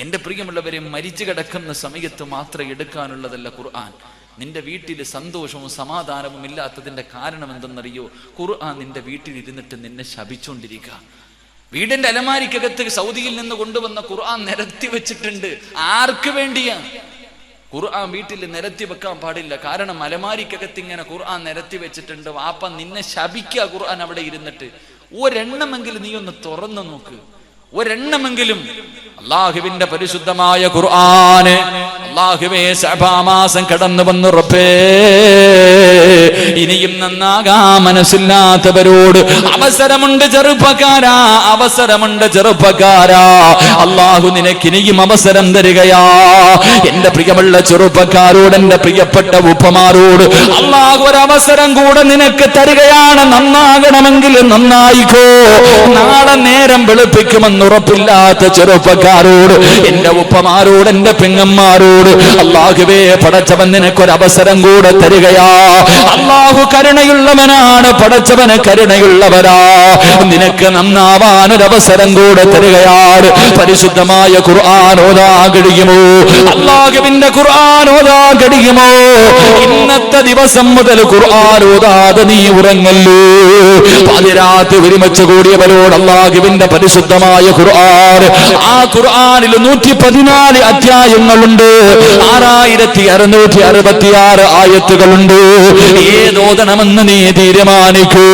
എന്റെ പ്രിയമുള്ളവരെ, മരിച്ചു കിടക്കുന്ന സമയത്ത് മാത്രം എടുക്കാനുള്ളതല്ല ഖുർആൻ. നിന്റെ വീട്ടിൽ സന്തോഷവും സമാധാനവും ഇല്ലാത്തതിന്റെ കാരണം എന്തെന്നറിയോ? ഖുർആൻ നിന്റെ വീട്ടിൽ ഇരുന്നിട്ട് നിന്നെ ശപിച്ചുകൊണ്ടിരിക്കുക. വീടിന്റെ അലമാരിക്കകത്ത് സൗദിയിൽ നിന്ന് കൊണ്ടുവന്ന ഖുർആൻ നിരത്തി വെച്ചിട്ടുണ്ട്. ആർക്ക് വേണ്ടിയാ? ഖുർആൻ വീട്ടിൽ നിരത്തി വെക്കാൻ പാടില്ല. കാരണം അലമാരിക്കകത്ത് ഇങ്ങനെ ഖുർആൻ നിരത്തി വെച്ചിട്ടുണ്ട്. വാപ്പ നിന്നെ ശപിക്കുക ഖുർആൻ അവിടെ ഇരുന്നിട്ട്. ഒരെണ്ണമെങ്കിലും നീ ഒന്ന് തുറന്നു നോക്ക്, ഒരെണ്ണമെങ്കിലും. അള്ളാഹുവിന്റെ പരിശുദ്ധമായ ഖുർആന്, അള്ളാഹുവേ ശഅബാൻ മാസം കടന്നു വന്നു റബ്ബേ, ഇനിയും നന്നാകാ മനസ്സില്ലാത്തവരോട് അവസരമുണ്ട് ചെറുപ്പക്കാരാ, അള്ളാഹു നിനക്ക് ഇനിയും അവസരം തരികയാ. എന്റെ പ്രിയമുള്ള ചെറുപ്പക്കാരോട്, എന്റെ പ്രിയപ്പെട്ട ഉപ്പമാരോട് അള്ളാഹു ഒരവസരം കൂടെ നിനക്ക് തരികയാണ്. നന്നാകണമെങ്കിൽ നന്നായിക്കോ. നാളെ നേരം വെളുപ്പിക്കുമെന്ന് ഉറപ്പില്ലാത്ത ചെറുപ്പക്കാരോട്, എന്റെ ഉപ്പമാരോട്, എന്റെ പെങ്ങന്മാരോട് അള്ളാഹുവേ പടച്ചവൻ നിനക്കൊരവസരം കൂടെ തരികയാ. അള്ളാഹു കരുണയുള്ളവനാണ്, പടച്ചവന് കരുണയുള്ളവരാ. നിനക്ക് നന്നാവാനൊരവസരം കൂടെ തരികയാണ്. പരിശുദ്ധമായ ഖുർആൻ ഓതാൻ കഴിയുമോ? അള്ളാഹുവിന്റെ ഖുർആൻ ഓതാൻ കഴിയുമോ? ഇന്നത്തെ ദിവസം മുതൽ ഖുർആൻ ഓതാതെ നീ ഉറങ്ങല്ലോ. പാതിരാത്രി ഒരുമിച്ച് കൂടിയവരോട് അള്ളാഹുവിന്റെ പരിശുദ്ധമായ ഖുർആൻ, ആ ഖുർആനിൽ 114 അധ്യായങ്ങളുണ്ട്, 6666 ആയത്തുകളുണ്ട്. ഏതോദണമെന്ന് നീ തീരുമാനിക്കൂ.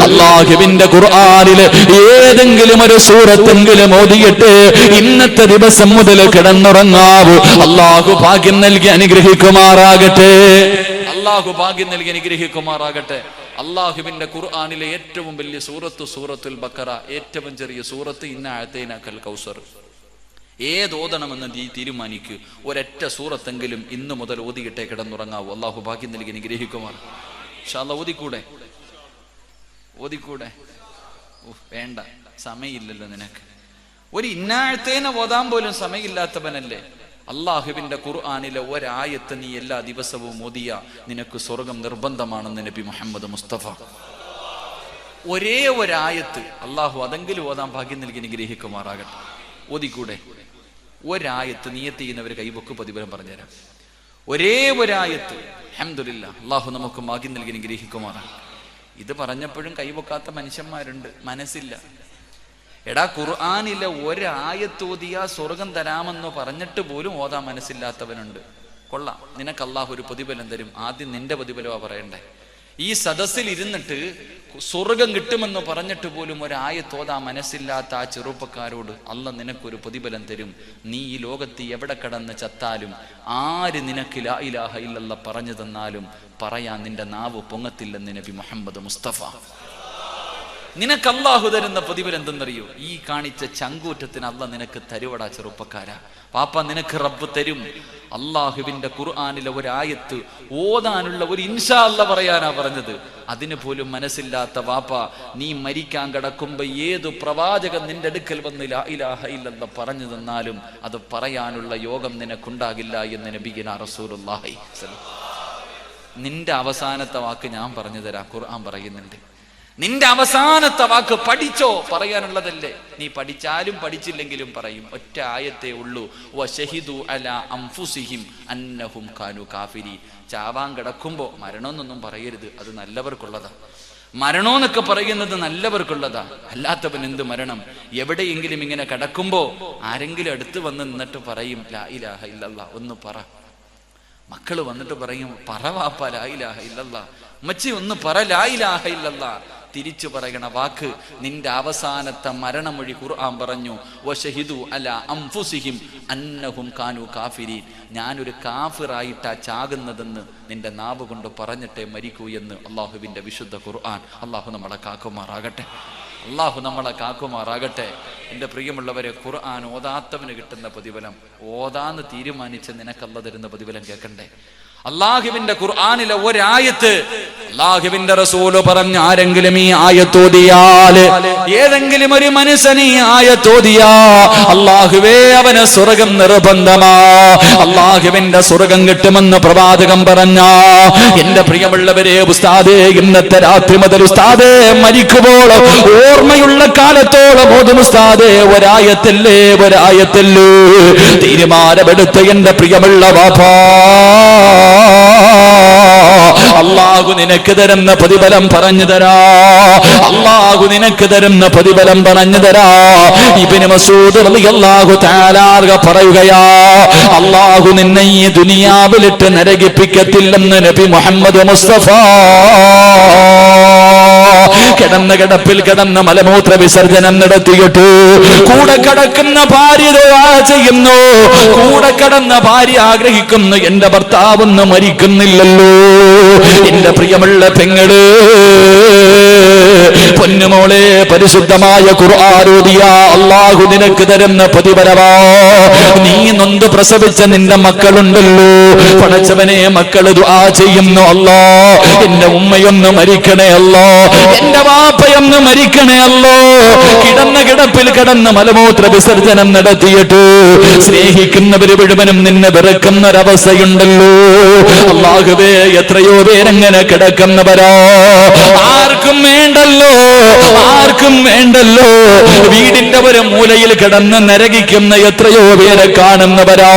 അള്ളാഹുവിന്റെ ഖുർആനില് ഏതെങ്കിലും ഒരു സൂറത്തെങ്കിലും ഓതിയിട്ട് ഇന്നത്തെ ദിവസം മുതൽ കിടന്നുറങ്ങാവൂ. അള്ളാഹു ഭാഗ്യം നൽകി അനുഗ്രഹിക്കുമാറാകട്ടെ. അള്ളാഹുവിന്റെ ഖുർആനിലെ ഏറ്റവും വലിയ സൂറത്തുൽ ബഖറ, ഏറ്റവും ചെറിയ സൂറത്ത് ഇന്നഅതൈനാകൽ കൗസർ. ഏതോദണമെന്ന് നീ തീരുമാനിക്കൂ. ഒരൊറ്റ സൂറത്തെങ്കിലും ഇന്നു മുതൽ ഓതിയിട്ടേ കിടന്നുറങ്ങാവൂ. അള്ളാഹു ഭാഗ്യം നൽകി അനുഗ്രഹിക്കുമാർ. ഇൻഷാ അല്ലാഹ് ഓതിക്കൂടെ? വേണ്ട, സമയമില്ലല്ലോ നിനക്ക്. ഒരു ഇന്നഅതൈന ഓതാൻ പോലും സമയമില്ലാത്തവനല്ലേ? അള്ളാഹുവിന്റെ ഖുർആനിലെ ഒരായത്ത് നീ എല്ലാ ദിവസവും ഓതിയ നിനക്ക് സ്വർഗം നിർബന്ധമാണെന്ന് നബി മുഹമ്മദ് മുസ്തഫ. ഒരേ ഒരായത്ത്, അള്ളാഹു അതെങ്കിലും ഓതാൻ ഭാഗ്യം നൽകി അനുഗ്രഹിക്കുമാറാകട്ടെ. ഓതിക്കൂടെ? ഒരായത്ത് നിയത്ത് ചെയ്യുന്നവർ കൈവക്ക് പ്രതിഫലം പറഞ്ഞുതരാം. ഒരേ ഒരായത്ത്. അൽഹംദുലില്ലാഹ്, അള്ളാഹു നമുക്ക് ഭാഗ്യം നൽകി അനുഗ്രഹിക്കുമാറാകട്ടെ. ഇത് പറഞ്ഞപ്പോഴും കൈവക്കാത്ത മനുഷ്യന്മാരുണ്ട്, മനസ്സില്ല. എടാ, ഖുർആനിലെ ഒരായത്ത് ഓതിയാ സ്വർഗം തരാമെന്ന് പറഞ്ഞിട്ട് പോലും ഓതാൻ മനസ്സില്ലാത്തവനുണ്ട്. കൊള്ളാം, നിനക്ക് അള്ളാഹു ഒരു പ്രതിഫലം തരും. ആദ്യം നിന്റെ പ്രതിഫലമാ പറയണ്ടേ. ഈ സദസ്സിൽ ഇരുന്നിട്ട് സ്വർഗം കിട്ടുമെന്ന് പറഞ്ഞിട്ട് പോലും ഒരായത്ത് ഓതാൻ മനസ്സില്ലാത്ത ആ ചെറുപ്പക്കാരോട് അള്ളാഹ് നിനക്കൊരു പ്രതിഫലം തരും. നീ ഈ ലോകത്ത് എവിടെ കടന്ന് ചത്താലും, ആര് നിനക്ക് ലാ ഇലാഹ ഇല്ലല്ലാഹ് പറഞ്ഞു തന്നാലും പറയാൻ നിന്റെ നാവ് പൊങ്ങത്തില്ലെന്ന് നബി മുഹമ്മദ് മുസ്തഫ. നിനക്ക് അള്ളാഹു തരുന്ന പ്രതിഫലം എന്തെന്നറിയോ? ഈ കാണിച്ച ചങ്കൂറ്റത്തിന് അള്ളാഹ് നിനക്ക് തരുവടാ ചെറുപ്പക്കാരാ. പാപ്പ, നിനക്ക് റബ്ബ് തരും. അള്ളാഹുവിന്റെ ഖുർആനിലെ ഒരായത്ത് ഓതാനുള്ള ഒരു ഇൻഷാ അല്ലാഹ് പറയാനാ പറഞ്ഞത്. അതിന് പോലും മനസ്സില്ലാത്ത വാപ്പ, നീ മരിക്കാൻ കിടക്കുമ്പോ ഏതു പ്രവാചകൻ നിന്റെ അടുക്കൽ വന്ന് ലാ ഇലാഹ ഇല്ലല്ലാഹ് പറഞ്ഞു തന്നാലും അത് പറയാനുള്ള യോഗം നിനക്കുണ്ടാകില്ല എന്ന് നബിയുനാ റസൂലുള്ളാഹി. നിന്റെ അവസാനത്തെ വാക്ക് ഞാൻ പറഞ്ഞു തരാം. ഖുർആൻ പറയുന്നുണ്ട്, നിന്റെ അവസാനത്തെ വാക്ക് പഠിച്ചോ പറയാനുള്ളതല്ലേ. നീ പഠിച്ചാലും പഠിച്ചില്ലെങ്കിലും പറയും. ഒറ്റ ആയത്തേ ഉള്ളൂ, വശഹിദു അലാ അൻഫുസിഹിം അന്നഹും കാനു കാഫിരീൻ. ചാവാൻ കിടക്കുമ്പോ മരണമെന്നൊന്നും പറയരുത്, അത് നല്ലവർക്കുള്ളതാ. മരണമെന്നൊക്കെ പറയുന്നത് നല്ലവർക്കുള്ളതാ. അല്ലാത്തവൻ എന്ത് മരണം? എവിടെയെങ്കിലും ഇങ്ങനെ കിടക്കുമ്പോ ആരെങ്കിലും അടുത്ത് വന്ന് നിന്നിട്ട് പറയും ലാ ഇലാഹ ഇല്ലല്ലാഹ് ഒന്ന് പറ. മക്കള് വന്നിട്ട് പറയും, പറ വാപ്പ ലാ ഇലാഹ ഇല്ലല്ലാഹ്. ഉമ്മച്ചി ഒന്ന് പറ ലാ ഇലാഹ ഇല്ലല്ലാഹ്. തിരിച്ചു പറയണ വാക്ക് നിന്റെ അവസാനത്തെ മരണമൊഴി ഖുർആൻ പറഞ്ഞു, വശഹിദു അലാ അൻഫുസിഹിം അന്നഹും കാനു കാഫിരീൻ. ഞാനൊരു കാഫിറായിട്ടാ ചാകുന്നതെന്ന് നിന്റെ നാവ് കൊണ്ട് പറഞ്ഞിട്ടേ മരിക്കൂ എന്ന് അള്ളാഹുവിന്റെ വിശുദ്ധ ഖുർആൻ. അള്ളാഹു നമ്മളെ കാക്കുമാറാകട്ടെ. അള്ളാഹു നമ്മളെ കാക്കുമാറാകട്ടെ. എൻ്റെ പ്രിയമുള്ളവരെ, ഖുർആൻ ഓതാത്തവന് കിട്ടുന്ന പ്രതിഫലം ഓതാന്ന് തീരുമാനിച്ച് നിനക്കല്ല തരുന്ന പ്രതിഫലം കേൾക്കണ്ടേ? അള്ളാഹുവിന്റെ ഖുർആനിലെ ഒരായത്ത് അള്ളാഹുവിന്റെ റസൂല് പറഞ്ഞ, ആരെങ്കിലും ഈ ആയത്തോതിയാൽ, ഏതെങ്കിലും ഒരു മനുഷ്യൻ ഈ ആയത്തോതിയാ അള്ളാഹുവേ അവന് സ്വർഗം നിർബന്ധമാ. അള്ളാഹുവിന്റെ സ്വർഗം കിട്ടുമെന്ന് പ്രവാചകം പറഞ്ഞ എന്റെ പ്രിയമുള്ളവരെ, ഉസ്താദേ ഇന്നത്തെ രാത്രി മുതൽ ഉസ്താദേ മരിക്കുമ്പോൾ ഓർമ്മയുള്ള കാലത്തോളം ഓതും ഉസ്താദേ ഒരായത്തല്ലേ ഒരായത്തല്ലേ. തീരുമാനമെടുത്ത് എന്റെ പ്രിയമുള്ള വാപ്പാ, അള്ളാഹു നിനക്ക് തരുന്ന പ്രതിഫലം പറഞ്ഞു തരാ. അള്ളാഹു നിനക്ക് തരുന്ന പ്രതിഫലം പറഞ്ഞു തരാ. ഇബ്നു മസ്ഊദ് റളിയല്ലാഹു തആല പറയുകയാ, അള്ളാഹു നിന്നെ ഈ ദുനിയാവിലിട്ട് നരകിപ്പിക്കത്തില്ലെന്ന് നബി മുഹമ്മദ് മുസ്തഫ. കിടന്ന കിടപ്പിൽ കിടന്ന മലമൂത്ര വിസർജനം നടത്തിയിട്ട് കൂടെ കിടക്കുന്ന ഭാര്യ ദുആ ചെയ്യുന്നു. കൂടെ കിടന്ന ഭാര്യ ആഗ്രഹിക്കുന്നു, എന്റെ ഭർത്താവൊന്നും മരിക്കുന്നില്ലല്ലോ. എന്റെ പ്രിയമുള്ള പെങ്ങള്, പൊന്നുമോളെ, പരിശുദ്ധമായ ഖുർആൻ ഓതിയ അല്ലാഹു നിനക്ക് തരുന്ന പ്രതിഫലമാ. നീ നൊന്ത് പ്രസവിച്ച നിന്റെ മക്കളുണ്ടല്ലോ, പടച്ചവനെ മക്കള് ദുആ ചെയ്യുന്നു, അല്ലാ എന്റെ ഉമ്മയൊന്ന് മരിക്കണേ അല്ലാ, എന്റെ വാപ്പയൊന്ന് മരിക്കണേ അല്ലോ. കിടന്ന കിടപ്പിൽ കിടന്ന് മലമൂത്ര വിസർജനം നടത്തിയിട്ട് സ്നേഹിക്കുന്നവര് മുഴുവനും നിന്നെ വെറുക്കുന്ന ഒരവസ്ഥയുണ്ടല്ലോ. അല്ലാഹുവേ, എത്രയോ പേരങ്ങനെ കിടക്കുന്നവരാ. ആർക്കും വേണ്ടല്ലോ, ആർക്കും വേണ്ടല്ലോ. വീടിന്റെ ഒരു മൂലയിൽ കിടന്ന് നരകിക്കുന്ന എത്രയോ പേരെ കാണുന്നവരാ.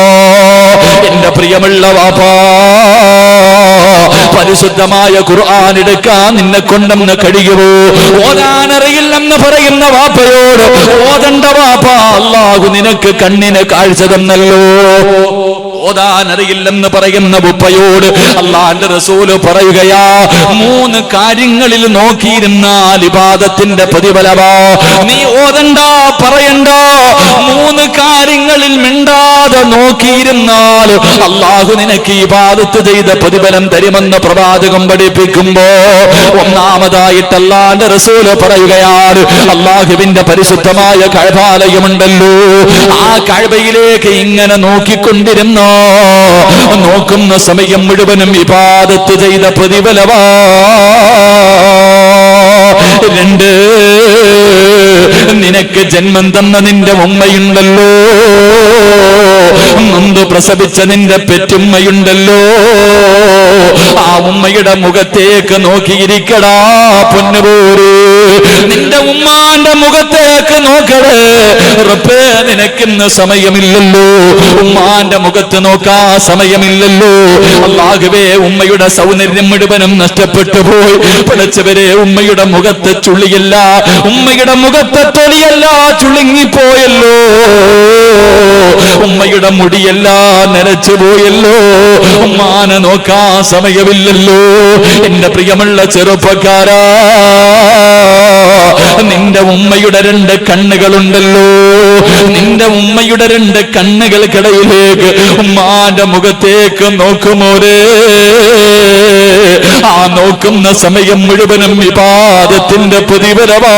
എന്റെ പ്രിയമുള്ള വാപ്പാ, പരിശുദ്ധമായ ഖുർആൻ എടുക്കാൻ നിന്നെ കൊണ്ടെന്ന് കഴിയുമോ? ഓതാനറിയില്ലെന്ന് പറയുന്ന വാപ്പയോട് ഓതണ്ട വാപ്പ, അല്ലാഹു നിനക്ക് കണ്ണിന് കാഴ്ച തന്നല്ലോ. ഓതാനറിയില്ലെന്ന് പറയുന്ന ഉപ്പയോട് അല്ലാഹുവിന്റെ റസൂല് പറയുകയാ, 3 കാര്യങ്ങളിൽ നോക്കിയിരുന്നാൽ ഇബാദത്തിന്റെ പ്രതിഫലമാ. നീ ഓതണ്ട, പറയണ്ട, 3 കാര്യങ്ങളിൽ മിണ്ടാതെ നോക്കിയിരുന്നാൽ അല്ലാഹു നിനക്ക് ഇബാദത്ത് ചെയ്ത പ്രതിഫലം തരുമെന്ന് പ്രവാചകം പഠിപ്പിക്കുമ്പോ, ഒന്നാമതായിട്ട് അല്ലാഹുവിന്റെ റസൂല് പറയുകയാണ്, അല്ലാഹുവിന്റെ പരിശുദ്ധമായ കഅബാലയമുണ്ടല്ലോ, ആ കഅബയിലേക്ക് ഇങ്ങനെ നോക്കിക്കൊണ്ടിരുന്നോ, നോക്കുന്ന സമയം മുഴുവനും ഇബാദത്ത് ചെയ്ത പ്രതിഫലമാ. 2, നിനക്ക് ജന്മം തന്ന നിന്റെ ഉമ്മയുണ്ടല്ലോ, നൊന്ത് പ്രസവിച്ച നിന്റെ പെറ്റുമ്മയുണ്ടല്ലോ, ആ ഉമ്മയുടെ മുഖത്തേക്ക് നോക്കിയിരിക്കടാ പൊന്നുപോര്. നിന്റെ ഉമ്മാന്റെ മുഖത്തേക്ക് നോക്കടേ. റബ്ബേ, നിനക്കിന്ന് സമയമില്ലല്ലോ, ഉമ്മാന്റെ മുഖത്ത് നോക്കാ സമയമില്ലല്ലോ. അല്ലാഹുവേ, ഉമ്മയുടെ സൗന്ദര്യം മുഴുവനും നഷ്ടപ്പെട്ടു പോയി. പടച്ചവരെ, ഉമ്മയുടെ മുഖത്തെ ചുളിയല്ല, ഉമ്മയുടെ മുഖത്തെ തൊലിയല്ല ചുളുങ്ങിപ്പോയല്ലോ. ഉമ്മയുടെ മുടിയെല്ലാം നരച്ചു പോയല്ലോ. ഉമ്മാനെ നോക്കാ സമയമില്ലല്ലോ. എന്റെ പ്രിയമുള്ള ചെറുപ്പക്കാരാ, നിന്റെ ഉമ്മയുടെ 2 കണ്ണുകളുണ്ടല്ലോ. നിന്റെ ഉമ്മയുടെ 2 കണ്ണുകൾക്കിടയിലേക്ക് ഉമ്മാന്റെ മുഖത്തേക്ക് നോക്കുമോരേ. ആ നോക്കുന്ന സമയം മുഴുവനും വിവാദത്തിന്റെ പ്രതിഫലമാ.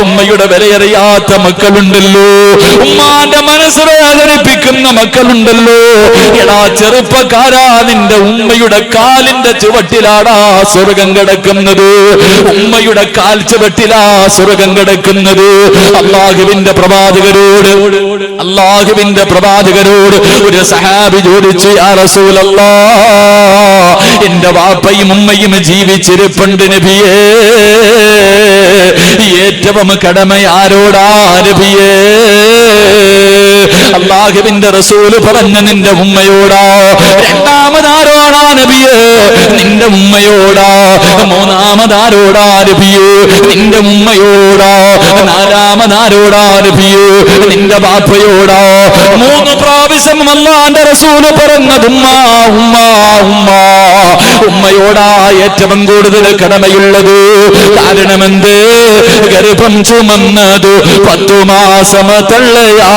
ഉമ്മയുടെ വിലയറിയാത്ത മക്കളുണ്ടല്ലോ, ഉമ്മാന്റെ മനസ്സ് വേദനിപ്പിക്കുന്ന മക്കളുണ്ടല്ലോ. എടാ ചെറുപ്പക്കാരാ, നിന്റെ ഉമ്മയുടെ കാലിന്റെ ചുവട്ടിലാടാ സ്വർഗം കിടക്കുന്നത്. ഉമ്മയുടെ കാൽ ചുവട്ടിലാ സ്വർഗം കിടക്കുന്നത്. അല്ലാഹുവിന്റെ പ്രവാചകരോട് ഒരു സഹാബി ചോദിച്ചു, യാ റസൂലല്ലാഹ്, എന്റെ വാപ്പയും ഉമ്മയും ജീവിച്ചിരിപ്പുണ്ട് നബിയേ, ഏറ്റവും കടമ ആരോടാ നബിയേ? അല്ലാഹുവിന്റെ റസൂല് പറഞ്ഞു, നിന്റെ ഉമ്മയോടാ. രണ്ടാമതാരോടാ നബിയേ? നിന്റെ ഉമ്മയോടാ. മൂന്നാമതാരോടാ നബിയേ? നിന്റെ ഉമ്മയോടാ. നാലാമതാരോടാ നബിയേ? നിന്റെ ബാപ്പയോടാ. 3 പ്രാവശ്യം അല്ലാഹുവിന്റെ റസൂല് പറഞ്ഞത് ഉമ്മ ഉമ്മ ഉമ്മ. ഉമ്മയോടാ ഏറ്റവും കൂടുതൽ കടമയുള്ളത്. കാരണമെന്ത്? ഗർഭം ചുമന്നതു 10 മാസം തള്ളയാ,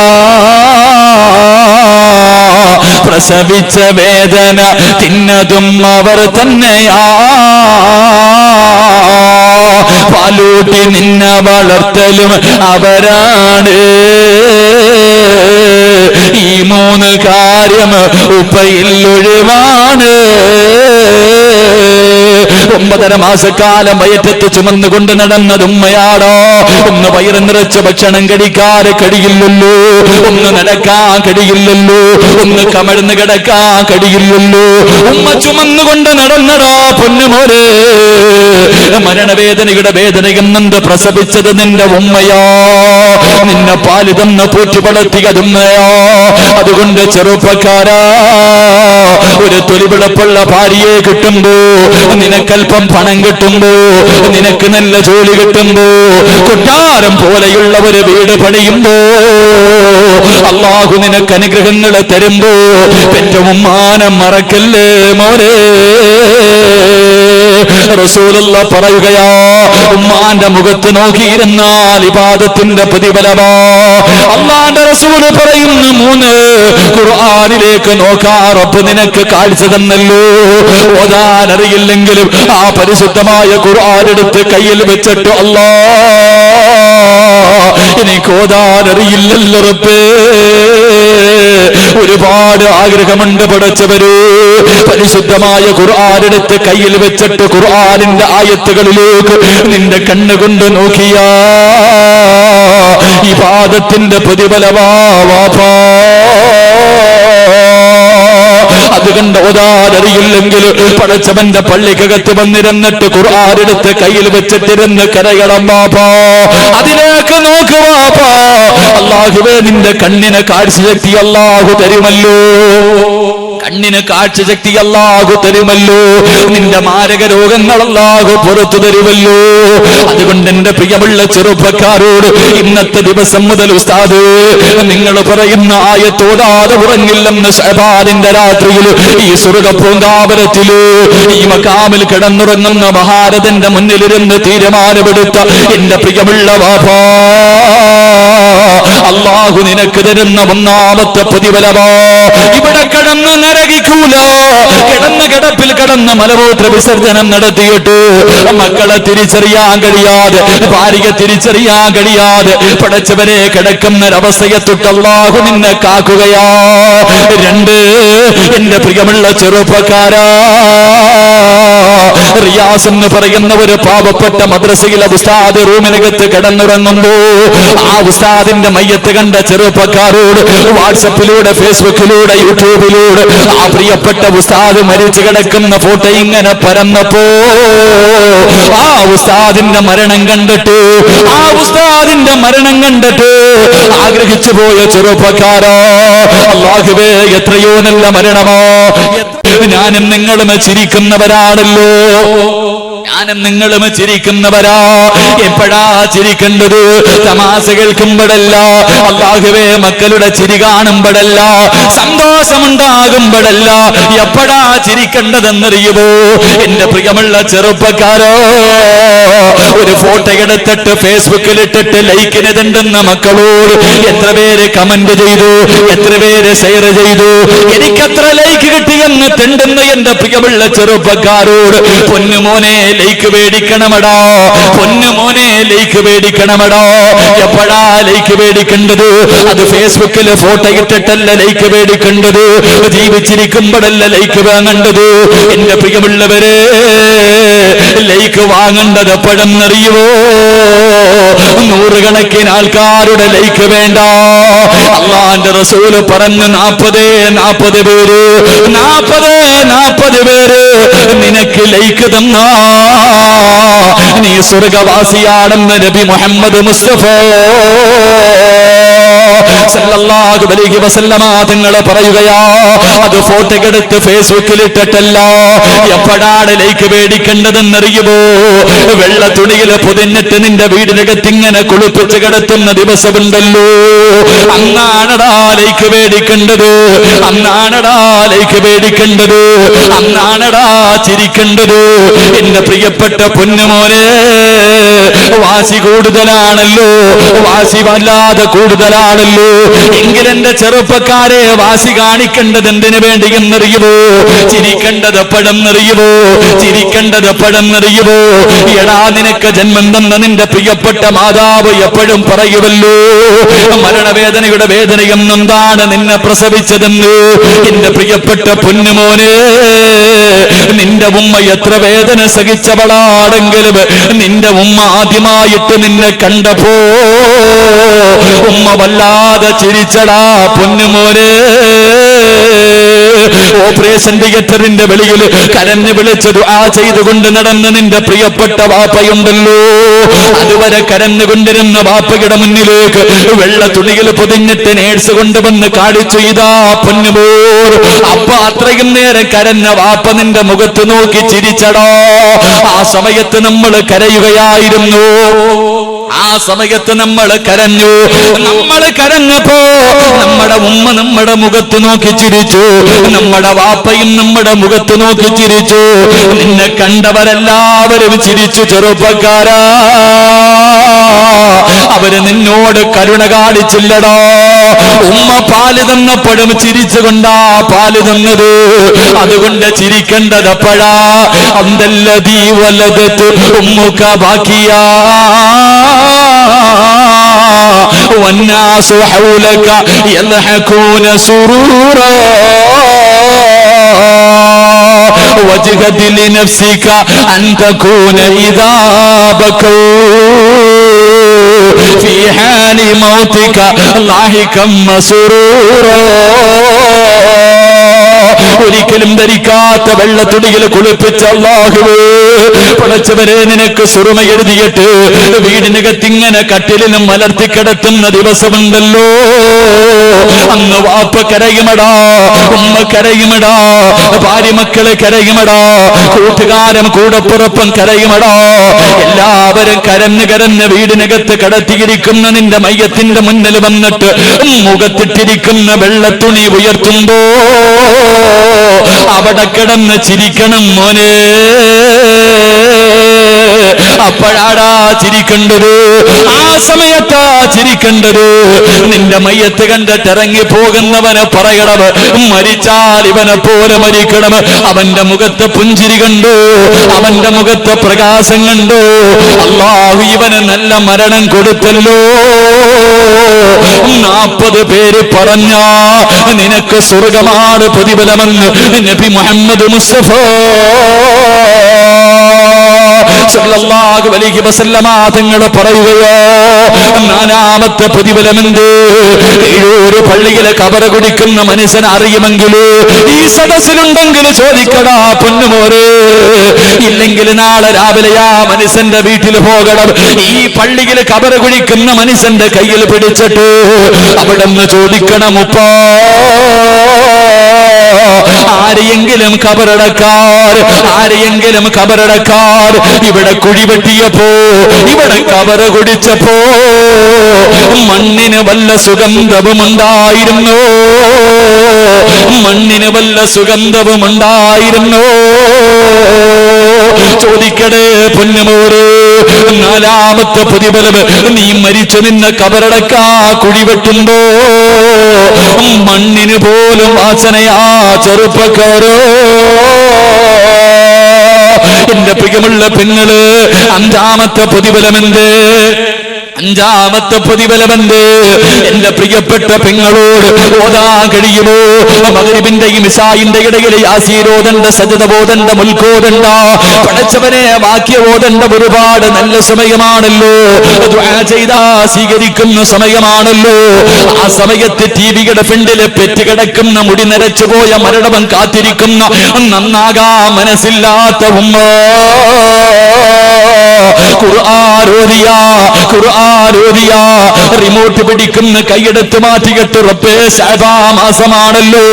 പ്രസവിച്ച വേദന തിന്നതും അവർ തന്നെയാ, പാലൂട്ടി നിന്നെ വളർത്തലും അവരാണ്. ഈ 3 കാര്യം ഉപ്പയിൽ ഒഴിവാണ്. 9.5 മാസക്കാലം വയറ്റത്ത് ചുമന്നുകൊണ്ട് നടന്നത് ഉമ്മയാടോ. ഒന്ന് വയറ് നിറച്ച ഭക്ഷണം കഴിക്കാതെ കഴിയില്ലല്ലോ, ഒന്ന് നടക്കാൻ കഴിയില്ലല്ലോ, ഒന്ന് കമഴ്ന്ന് കിടക്കാൻ കഴിയില്ലല്ലോ. ഉമ്മ ചുമന്നുകൊണ്ട് നടന്നടോ പൊന്നുമോരെ. മരണവേദനയുടെ വേദനയെന്നുണ്ട് പ്രസവിച്ചത് നിന്റെ ഉമ്മയോ, നിന്നെ പാല് തന്ന് പൂറ്റി വളർത്തിയതുമ്മയോ. അതുകൊണ്ട് ചെറുപ്പക്കാരാ, ഒരു തൊലിപിളപ്പുള്ള ഭാര്യയെ കിട്ടുമ്പോ, നിനക്കൽപ്പം പണം കിട്ടുമ്പോ, നിനക്ക് നല്ല ജോലി കിട്ടുമ്പോ, കൊട്ടാരം പോലെയുള്ള ഒരു വീട് പണിയുമ്പോ, അല്ലാഹു നിനക്ക് അനുഗ്രഹങ്ങൾ തരുമ്പോ, പെറ്റ ഉമ്മാനെ മറക്കല്ലേ മോനെ. റസൂലുള്ള പറയുകയാ, ഉമ്മാന്റെ മുഖത്ത് നോക്കിയിരുന്നാൽ ഇബാദത്തിന്റെ പ്രതിഫലമാ. അല്ലാഹുവിന്റെ റസൂല് പറയുന്നു 3 ഖുർആനിലേക്ക് നോക്കാ റബ്ബ് നിനക്ക് കാഴ്ച തന്നല്ലോ. ഓതാൻ അറിയില്ലെങ്കിലും ആ പരിശുദ്ധമായ ഖുർആൻ എടുത്ത് കയ്യിൽ വെച്ചിട്ട്, അല്ലാഹ് എനിക്ക് ഓതാൻ അറിയില്ലല്ലോ റബ്ബേ, ഒരുപാട് ആഗ്രഹമുണ്ട് പടച്ചവര്. പരിശുദ്ധമായ ഖുർആൻ എടുത്ത് കയ്യിൽ വെച്ചിട്ട് ഖുർആനിന്റെ ആയത്തുകളിലേക്ക് നിന്റെ കണ്ണുകൊണ്ട് നോക്കിയാ ഇബാദത്തിന്റെ പ്രതിഫലമാ വാപ്പാ. അതുകൊണ്ട് ഓതാനറിയില്ലെങ്കിൽ പടച്ചവന്റെ പള്ളിക്കകത്ത് വന്നിരുന്നിട്ട് ഖുർആൻ എടുത്ത് കയ്യിൽ വെച്ചിട്ടിരുന്ന് കരയണം വാപ്പാ. അതിലേക്ക് നോക്ക് വാപ്പാ. അല്ലാഹുവേ, നിന്റെ കണ്ണിന് കാഴ്ചശക്തി അല്ലാഹു തരുമല്ലോ, കണ്ണിന് കാഴ്ചശക്തി അല്ലാഹു തരുമല്ലോ. നിന്റെ മാരക രോഗങ്ങൾ അല്ലാഹു പുറത്തു തരുമല്ലോ. അതുകൊണ്ട് എന്റെ പ്രിയമുള്ള ചെറുപ്പക്കാരോട് ഇന്നത്തെ ദിവസം മുതൽ ഉസ്താദ് നിങ്ങൾ പറയുന്ന ആയത്തോടാതെ ഉറങ്ങില്ലെന്ന് ശഅബാനിന്റെ രാത്രിയിൽ ഈ സ്വർഗ്ഗപൂങ്കാവനത്തില് ഈ മഖാമിൽ കിടന്നുറങ്ങുന്ന മഹാരഥന്റെ മുന്നിലിരുന്ന് തീരുമാനമെടുത്ത എന്റെ പ്രിയമുള്ള വാപ്പാ, അല്ലാഹു നിനക്ക് തരുന്ന 1ാമത്തെ പ്രതിഫലമാ. ഇവിടെ കിടന്ന് നരകിക്കൂല. കിടന്ന കിടപ്പിൽ കിടന്ന് മലമൂത്ര വിസർജനം നടത്തിയിട്ട് മക്കളെ തിരിച്ചറിയാൻ കഴിയാതെ, ഭാര്യയെ തിരിച്ചറിയാൻ കഴിയാതെ പടച്ചവരെ കിടക്കുന്ന ഒരവസ്ഥയെ തൊട്ട് അല്ലാഹു നിന്നെ കാക്കുകയാ. 2, എന്റെ പ്രിയമുള്ള ചെറുപ്പക്കാരാ, റിയാസ് എന്ന് പറയുന്ന ഒരു പാവപ്പെട്ട മദ്രസയിലെ ഉസ്താദ് റൂമിനകത്ത് കിടന്നുറങ്ങുമ്പോ ആ ഉസ്താദിന്റെ മയ്യത്ത് കണ്ട ചെറുപ്പക്കാരോട് വാട്സപ്പിലൂടെ, ഫേസ്ബുക്കിലൂടെ, യൂട്യൂബിലൂടെ ആ പ്രിയപ്പെട്ട ഉസ്താദ് മരിച്ചു കിടക്കുന്ന ഫോട്ടോ ഇങ്ങനെ പരന്നപ്പോ ആ ഉസ്താദിന്റെ മരണം കണ്ടിട്ട് ആഗ്രഹിച്ചു പോയ ചെറുപ്പക്കാരോ, അല്ലാഹുവേ എത്രയോ നല്ല മരണമോ. ഞാനും നിങ്ങളും ചിരിക്കുന്നവരാണല്ലോ, ഞാനും നിങ്ങളും ചിരിക്കുന്നവരാ. എപ്പോഴാ ചിരിക്കേണ്ടത്? തമാശ കേൾക്കുമ്പോഴല്ല, അല്ലാഹുവേ മക്കളുടെ ചിരി കാണുമ്പോഴല്ല, സന്തോഷമുണ്ടാകുമ്പോഴല്ല. എപ്പോഴാ ചിരിക്കേണ്ടതെന്നറിയുമോ? എന്റെ പ്രിയമുള്ള ചെറുപ്പക്കാരോ, ഒരു ഫോട്ടോ എടുത്തിട്ട് ഫേസ്ബുക്കിൽ ഇട്ടിട്ട് ലൈക്കിന് തെണ്ടുന്ന മക്കളോട് എത്ര പേര് കമന്റ് ചെയ്തു, എത്ര പേര് ഷെയർ ചെയ്തു, എനിക്കത്ര ലൈക്ക് കിട്ടിയെന്ന് തെണ്ടുന്ന എന്റെ പ്രിയമുള്ള ചെറുപ്പക്കാരോട്, പൊന്നുമോനെ ലൈക്ക് മേടിക്കണമടാ, പൊന്നുമോനെ ലൈക്ക് മേടിക്കണമടാ. എപ്പോഴാ ലൈക്ക് മേടിക്കേണ്ടത്? അത് ഫേസ്ബുക്കിൽ ഫോട്ടോ ഇട്ടിട്ടല്ല ലൈക്ക് മേടിക്കേണ്ടത്, ജീവിച്ചിരിക്കുമ്പോഴല്ല ലൈക്ക് വാങ്ങേണ്ടത്. എന്റെ പ്രിയമുള്ളവരെ, ലൈക്ക് വാങ്ങേണ്ടത് എപ്പോഴെന്നറിയുമോ? നൂറുകണക്കിന് ആൾക്കാരുടെ ലൈക്ക് വേണ്ട. അല്ലാഹുവിന്റെ റസൂല് പറഞ്ഞു 40 പേര് നിനക്ക് ലൈക്ക് തന്നാ നീ സ്വർഗവാസിയാണെന്ന് നബി മുഹമ്മദ് മുസ്തഫ സല്ലല്ലാഹു അലൈഹി വസല്ലമ തങ്ങൾ പറയുകയാ. അത് ഫോട്ടോ എടുത്ത് ഫേസ്ബുക്കിൽ ഇട്ടിട്ടല്ല. എപ്പോഴാണ് ലൈക്ക് മേടിക്കേണ്ടതെന്നറിയുമോ? വെള്ള തുണിയിൽ പൊതിഞ്ഞിട്ട് നിന്റെ വീടിനകത്ത് ഇങ്ങനെ കുളിപ്പിച്ച് കിടത്തുന്ന ദിവസമുണ്ടല്ലോ, അന്നാണടാ ലൈക്ക് മേടിക്കേണ്ടത്, അന്നാണടാ ലൈക്ക് മേടിക്കേണ്ടത്, അന്നാണടാ ചിരിക്കേണ്ടത്. എന്റെ പ്രിയപ്പെട്ട പൊന്നുമോനെ, വാശി കൂടുതലാണല്ലോ, വാശി വല്ലാതെ കൂടുതലാണല്ലോ. എങ്കിലെന്റെ ചെറുപ്പക്കാരെ, വാശി കാണിക്കേണ്ടത് എന്തിനു വേണ്ടി എന്നറിയുമോ? ചിരിക്കേണ്ടത് എപ്പോഴെന്നറിയുമോ? ചിരിക്കേണ്ടത് എപ്പോഴെന്നറിയുമോ? എടാ, നിനക്ക് ജന്മം തന്ന നിന്റെ പ്രിയപ്പെട്ട മാതാവ് എപ്പോഴും പറയുമല്ലോ, മരണവേദനയുടെ വേദനയും എന്താണ് നിന്നെ പ്രസവിച്ചതെന്ന്. എന്റെ പ്രിയപ്പെട്ട പൊന്നുമോനെ, നിന്റെ ഉമ്മ എത്ര വേദന സഹിച്ചവളാണെങ്കിലും നിന്റെ ഉമ്മ ആദ്യമായിട്ട് നിന്നെ കണ്ടപ്പോ ഉമ്മ വല്ലാതെ ചിരിച്ചടാ പൊന്നുമോനെ. ഓപ്പറേഷൻ തിയേറ്ററിന്റെ വെളിയിൽ കരഞ്ഞു വിളിച്ച് ദുആ ചെയ്തുകൊണ്ട് നടന്ന നിന്റെ പ്രിയപ്പെട്ട വാപ്പയുണ്ടല്ലോ, അതുവരെ കരഞ്ഞുകൊണ്ടിരുന്ന വാപ്പയുടെ മുന്നിലേക്ക് വെള്ള തുണിയിൽ പൊതിഞ്ഞിട്ട് നേഴ്സ് കൊണ്ടുവന്ന് കാണിച്ചു, ഇതാ പൊന്നുമോർ. അപ്പ അത്രയും നേരം കരഞ്ഞ വാപ്പ നിന്റെ മുഖത്ത് നോക്കി ചിരിച്ചടാ. ആ സമയത്ത് നമ്മൾ കരയുകയായിരുന്നു, ആ സമയത്ത് നമ്മൾ കരഞ്ഞു. നമ്മൾ കരഞ്ഞപ്പോ നമ്മുടെ ഉമ്മ നമ്മുടെ മുഖത്ത് നോക്കി ചിരിച്ചു, നമ്മുടെ വാപ്പയും നമ്മുടെ മുഖത്ത് നോക്കി ചിരിച്ചു. നിന്നെ കണ്ടവരെല്ലാവരും ചിരിച്ചു. ചെറുപ്പക്കാരാ, അവര് നിന്നോട് കരുണ കാണിച്ചില്ലടോ. ഉമ്മ പാല് തന്നപ്പോഴും ചിരിച്ചുകൊണ്ടാ പാല് തന്നത്. അതുകൊണ്ട് ചിരിക്കേണ്ടത് എപ്പോഴാ? അന്തല്ലദീ വലദത് ഉമ്മുക ബാക്കിയാ والناس حولك يضحكون سرورا وجهد لنفسك أن تكون إذا بكوا في حال موتك لاحقا مسرورا. ഒരിക്കലും ധരിക്കാത്ത വെള്ളത്തുണിയിൽ കുളിപ്പിച്ച അല്ലാഹുവേ, പടച്ചവരെ നിനക്ക് സുറുമ എഴുതിയിട്ട് വീടിനകത്തിങ്ങനെ കട്ടിലിനും മലർത്തിക്കിടത്തുന്ന ദിവസമുണ്ടല്ലോ, അന്ന് വാപ്പ കരയുമടാ, ഉമ്മ കരയുമടാ, ഭാര്യ മക്കളെ കരയുമടാ, കൂട്ടുകാരൻ കൂടപ്പുറപ്പം കരയുമടാ. എല്ലാവരും കരഞ്ഞ് വീടിനകത്ത് കടത്തിയിരിക്കുന്ന നിന്റെ മയ്യത്തിന്റെ മുന്നിൽ വന്നിട്ട് മുഖത്തിട്ടിരിക്കുന്ന വെള്ളത്തുണി ഉയർത്തുമ്പോ അവിടെ കിടന്ന് ചിരിക്കണം മോനെ. അപ്പോഴാടാ ചിരിക്കേണ്ടത്, ആ സമയത്താ ചിരിക്കേണ്ടത്. നിന്റെ മയ്യത്ത് കണ്ടിട്ട് ഇറങ്ങി പോകുന്നവനെ പറയണം, മരിച്ചാൽ ഇവനെ പോലെ മരിക്കണം. അവന്റെ മുഖത്ത് പുഞ്ചിരി കണ്ടു, അവന്റെ മുഖത്ത് പ്രകാശം കണ്ടു. അല്ലാഹു ഇവന് നല്ല മരണം കൊടുത്തല്ലോ. 40 പേര് പറഞ്ഞ നിനക്ക് സ്വർഗമാണ് പ്രതിഫലമെന്ന് നബി മുഹമ്മദ് മുസ്തഫ സല്ലല്ലാഹു അലൈഹി വസല്ലമ തങ്ങൾ പറയുകയോ, നാലാമത്തെ പ്രതിഫലമെന്ത്? ഏഴൂര് പള്ളിയിലെ കബറ കുടിക്കുന്ന മനുഷ്യൻ അറിയുമെങ്കിൽ ഈ സദസ്സിലുണ്ടെങ്കിൽ ചോദിക്കടാ പൊന്നുമോരെ. ഇല്ലെങ്കിൽ നാളെ രാവിലെ ആ മനുഷ്യന്റെ വീട്ടിൽ പോകണം. ഈ പള്ളിയിൽ കബറ കുടിക്കുന്ന മനുഷ്യന്റെ കയ്യിൽ പിടിച്ചിട്ട് അവിടെ നിന്ന് ചോദിക്കണം, ഉപ്പാ ആരെയെങ്കിലും കബറടക്കാർ ഇവിടെ കുഴി വെട്ടിയപ്പോ, ഇവിടെ കബറ കുടിച്ചപ്പോ മണ്ണിന് വല്ല സുഗന്ധവുമുണ്ടായിരുന്നോ? മണ്ണിന് വല്ല സുഗന്ധവുമുണ്ടായിരുന്നോ? ചോദിക്കടേ പൊന്നുമോര്. നാലാമത്തെ പ്രതിഫലം, നീ മരിച്ചു നിന്ന കബറടക്കാ കുഴി വെട്ടുമ്പോ മണ്ണിന് പോലും വാസനയാ ചെറുപ്പക്കാരോ. എന്റെ പ്രിയമുള്ള പെങ്ങള്, അഞ്ചാമത്തെ പ്രതിഫലമെന്ത്? അഞ്ചാമത്തെ പ്രതിഫലമെന്ത്? എന്റെ പ്രിയപ്പെട്ട പെങ്ങളോട് ഓതാൻ കഴിയുമോ? മഗ്രിബിന്റെയും ഇശാഇന്റെ ഇടയിൽ യാസീനോദണ്ട, സജദ ഓതണ്ട, മുൽക്കോദണ്ട, പടച്ചവനെ വാക്യ ഓതണ്ട ഒരുപാട് നല്ല സമയമാണല്ലോ. ദുആ ചെയ്താ സ്വീകരിക്കുന്ന സമയമാണല്ലോ. ആ സമയത്ത് ടിവിയുടെ ഫ്രണ്ടില് പെറ്റുകിടക്കുന്ന, മുടി നരച്ചുപോയ, മരണവൻ കാത്തിരിക്കുന്ന, നന്നാകാ മനസ്സില്ലാത്ത ഉമ്മ ഖുർആൻ റിമോട്ട് പിടിക്കുന്ന കൈയെടുത്ത് മാറ്റിയിട്ട്, റബ്ബേ ശഅബാ മാസമാണല്ലോ,